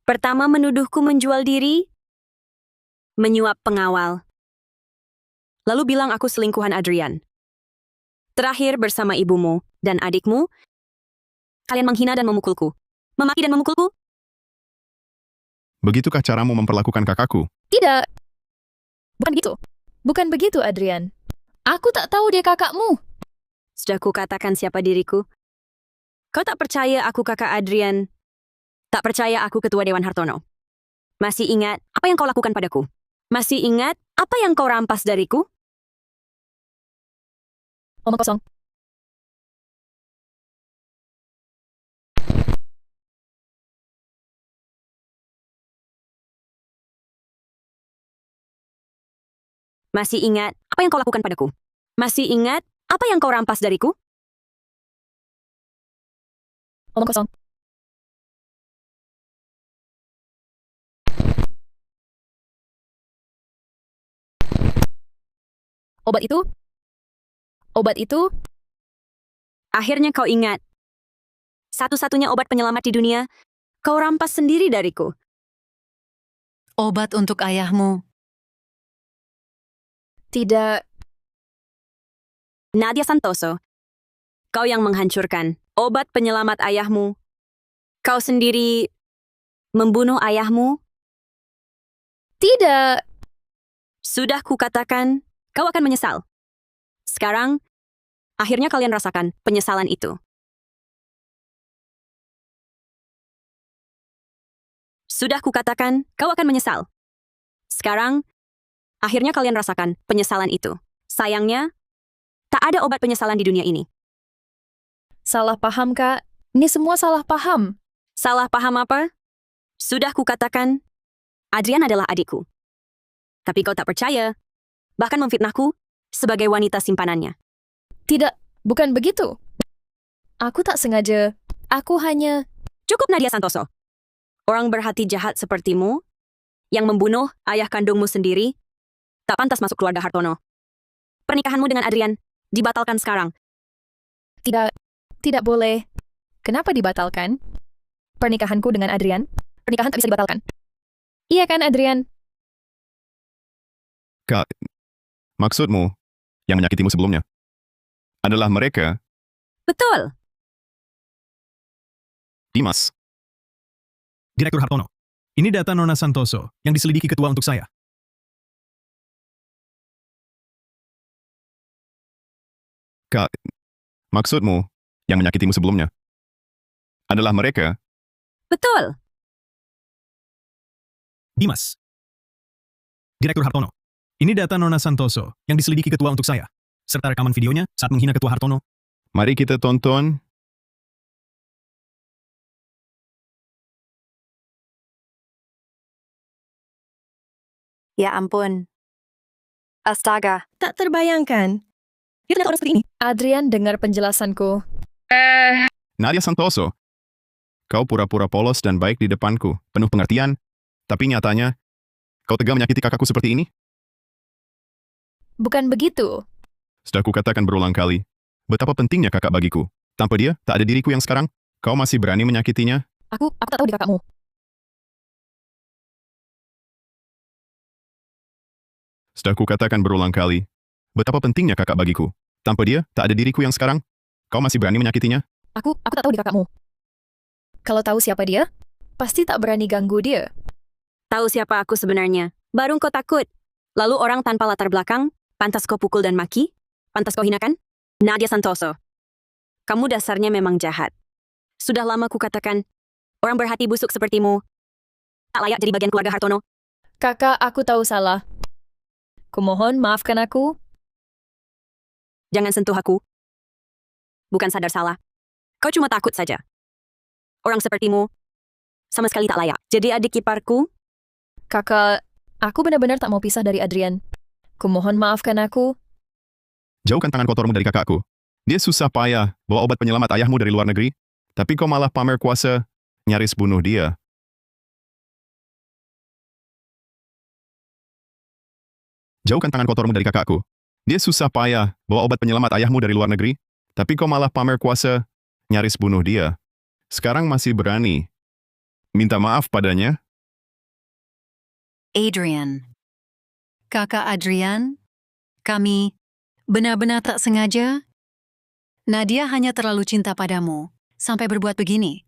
Pertama menuduhku menjual diri, menyuap pengawal. Lalu bilang aku selingkuhan Adrian. Terakhir bersama ibumu dan adikmu, kalian menghina dan memukulku. Memaki dan memukulku? Begitukah caramu memperlakukan kakakku? Tidak. Bukan begitu. Bukan begitu, Adrian. Aku tak tahu dia kakakmu. Sudah kukatakan siapa diriku. Kau tak percaya aku kakak Adrian. Tak percaya aku ketua Dewan Hartono. Masih ingat apa yang kau lakukan padaku? Masih ingat apa yang kau rampas dariku? Omong kosong. Masih ingat apa yang kau lakukan padaku? Masih ingat apa yang kau rampas dariku? Omong kosong. Obat itu? Obat itu? Akhirnya kau ingat. Satu-satunya obat penyelamat di dunia, kau rampas sendiri dariku. Obat untuk ayahmu. Tidak. Nadia Santoso, kau yang menghancurkan obat penyelamat ayahmu. Kau sendiri membunuh ayahmu. Tidak. Sudah kukatakan, kau akan menyesal. Sekarang, akhirnya kalian rasakan penyesalan itu. Sudah kukatakan, kau akan menyesal. Sekarang, akhirnya kalian rasakan penyesalan itu. Sayangnya, tak ada obat penyesalan di dunia ini. Salah paham, Kak. Ini semua salah paham. Salah paham apa? Sudah kukatakan, Adrian adalah adikku. Tapi kau tak percaya, bahkan memfitnahku sebagai wanita simpanannya. Tidak, bukan begitu. Aku tak sengaja. Aku hanya... Cukup Nadia Santoso. Orang berhati jahat sepertimu, yang membunuh ayah kandungmu sendiri, tak pantas masuk keluarga Hartono. Pernikahanmu dengan Adrian dibatalkan sekarang. Tidak boleh. Kenapa dibatalkan? Pernikahanku dengan Adrian? Pernikahan tak bisa dibatalkan. Iya kan, Adrian? Kak, Maksudmu, yang menyakitimu sebelumnya, adalah mereka, Betul. Dimas. Direktur Hartono, ini data Nona Santoso yang diselidiki ketua untuk saya. Maksudmu, yang menyakitimu sebelumnya, adalah mereka, Betul. Dimas. Direktur Hartono, ini data Nona Santoso yang diselidiki ketua untuk saya, serta rekaman videonya saat menghina ketua Hartono. mari kita tonton. Ya ampun. Astaga. Tak terbayangkan. Dia ternyata orang seperti ini. Adrian dengar penjelasanku. Nadia Santoso, kau pura-pura polos dan baik di depanku, penuh pengertian, tapi nyatanya, kau tega menyakiti kakakku seperti ini? Bukan begitu. Sudah kukatakan berulang kali, betapa pentingnya kakak bagiku. Tanpa dia, tak ada diriku yang sekarang. Kau masih berani menyakitinya? Aku tak tahu di kakakmu. Sudah kukatakan berulang kali, betapa pentingnya kakak bagiku. Tanpa dia, tak ada diriku yang sekarang. Kau masih berani menyakitinya? Aku tak tahu di kakakmu. Kalau tahu siapa dia, pasti tak berani ganggu dia. Tahu siapa aku sebenarnya. Baru kau takut. Lalu orang tanpa latar belakang, pantas kau pukul dan maki? Pantas kau hinakan? Nadia Santoso. Kamu dasarnya memang jahat. Sudah lama kukatakan, orang berhati busuk sepertimu tak layak jadi bagian keluarga Hartono. Kakak, aku tahu salah. Kumohon, maafkan aku. Jangan sentuh aku. Bukan sadar salah. Kau cuma takut saja. Orang sepertimu sama sekali tak layak. Jadi adik iparku, Kakak, aku benar-benar tak mau pisah dari Adrian. Kumohon maafkan aku. Jauhkan tangan kotormu dari kakakku. Dia susah payah bawa obat penyelamat ayahmu dari luar negeri, tapi kau malah pamer kuasa, nyaris bunuh dia. Jauhkan tangan kotormu dari kakakku. Dia susah payah bawa obat penyelamat ayahmu dari luar negeri, tapi kau malah pamer kuasa, nyaris bunuh dia. Sekarang masih berani minta maaf padanya? Adrian. Kakak Adrian, kami benar-benar tak sengaja. Nadia hanya terlalu cinta padamu sampai berbuat begini.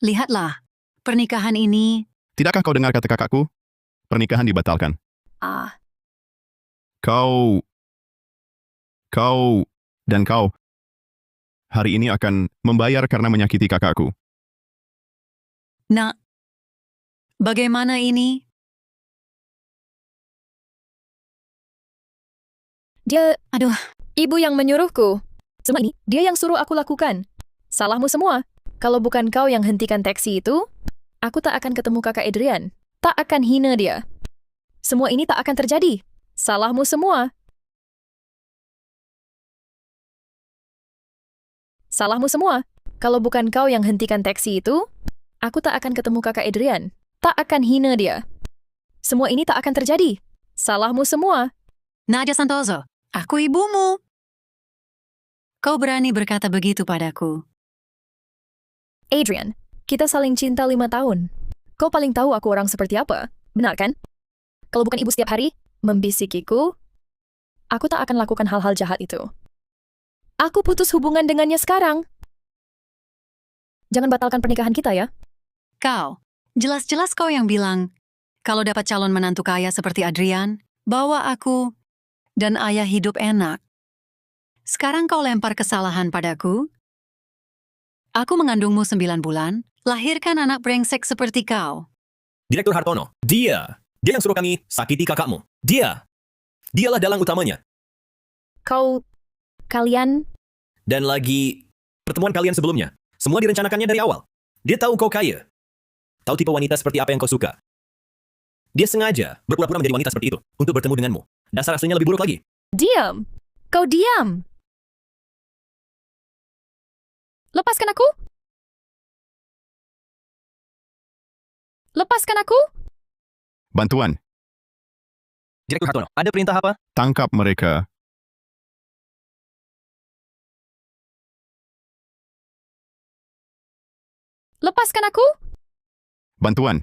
Lihatlah, pernikahan ini. Tidakkah kau dengar kata kakakku? Pernikahan dibatalkan. Kau hari ini akan membayar karena menyakiti kakakku. Nak, bagaimana ini? Dia, ibu yang menyuruhku. Semua ini, dia yang suruh aku lakukan. Salahmu semua. Kalau bukan kau yang hentikan taksi itu, aku tak akan ketemu kakak Adrian. Tak akan hina dia. Semua ini tak akan terjadi. Salahmu semua. Salahmu semua. Kalau bukan kau yang hentikan taksi itu, aku tak akan ketemu kakak Adrian. Tak akan hina dia. Semua ini tak akan terjadi. Salahmu semua. Nadia Santoso, aku ibumu. Kau berani berkata begitu padaku. Adrian, kita saling cinta 5 tahun. Kau paling tahu aku orang seperti apa, benar kan? Kalau bukan ibu setiap hari membisikiku, aku tak akan lakukan hal-hal jahat itu. Aku putus hubungan dengannya sekarang. Jangan batalkan pernikahan kita ya. Kau, jelas-jelas kau yang bilang, kalau dapat calon menantu kaya seperti Adrian, bawa aku dan ayah hidup enak. Sekarang kau lempar kesalahan padaku? Aku mengandungmu 9 bulan, lahirkan anak brengsek seperti kau. Direktur Hartono, dia yang suruh kami sakiti kakakmu. Dialah dalang utamanya. Kalian, Dan lagi, pertemuan kalian sebelumnya, semua direncanakannya dari awal. Dia tahu kau kaya. Tahu tipe wanita seperti apa yang kau suka. Dia sengaja berpura-pura menjadi wanita seperti itu untuk bertemu denganmu. Dasar aslinya lebih buruk lagi. diam. Kau diam. Lepaskan aku. Lepaskan aku. Bantuan, Direktur Hartono, ada perintah apa? tangkap mereka. Lepaskan aku. Bantuan,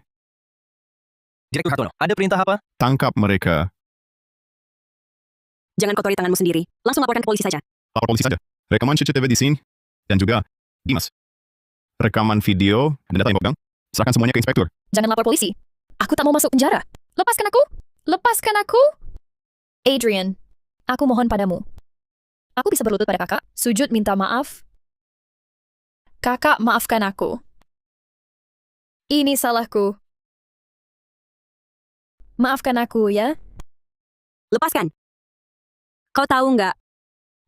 Direktur Hartono, ada perintah apa? tangkap mereka. Jangan kotori tanganmu sendiri. Langsung laporkan ke polisi saja. Lapor polisi saja. Rekaman CCTV di sini. Dan juga, Dimas. Rekaman video dan data yang kau pegang, serahkan semuanya ke inspektur. Jangan lapor polisi. Aku tak mau masuk penjara. Lepaskan aku! Lepaskan aku! Adrian, aku mohon padamu. Aku bisa berlutut pada kakak, sujud minta maaf. Kakak, maafkan aku. Ini salahku. Maafkan aku, ya. Lepaskan. Kau tahu nggak?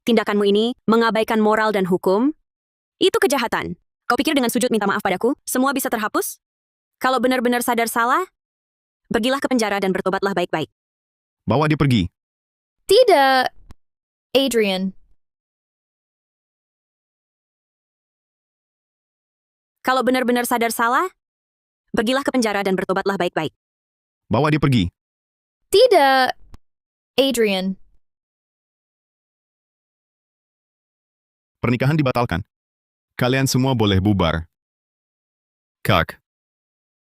Tindakanmu ini mengabaikan moral dan hukum. Itu kejahatan. Kau pikir dengan sujud minta maaf padaku, semua bisa terhapus? Kalau benar-benar sadar salah, pergilah ke penjara dan bertobatlah baik-baik. Bawa dia pergi. Tidak, Adrian. Kalau benar-benar sadar salah, pergilah ke penjara dan bertobatlah baik-baik. Bawa dia pergi. Tidak, Adrian. Pernikahan dibatalkan. Kalian semua boleh bubar. Kak.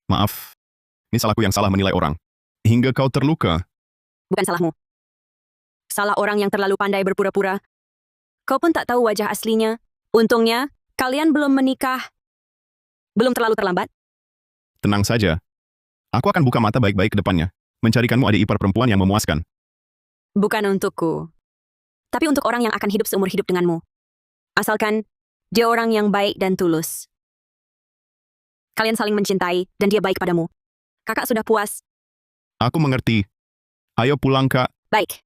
Maaf. Ini salahku yang salah menilai orang. Hingga kau terluka. Bukan salahmu. Salah orang yang terlalu pandai berpura-pura. Kau pun tak tahu wajah aslinya. Untungnya, kalian belum menikah. Belum terlalu terlambat. Tenang saja. Aku akan buka mata baik-baik ke depannya. Mencarikanmu adik ipar perempuan yang memuaskan. Bukan untukku. Tapi untuk orang yang akan hidup seumur hidup denganmu. Asalkan dia orang yang baik dan tulus. Kalian saling mencintai dan dia baik padamu. Kakak sudah puas. Aku mengerti. Ayo pulang, Kak. Baik.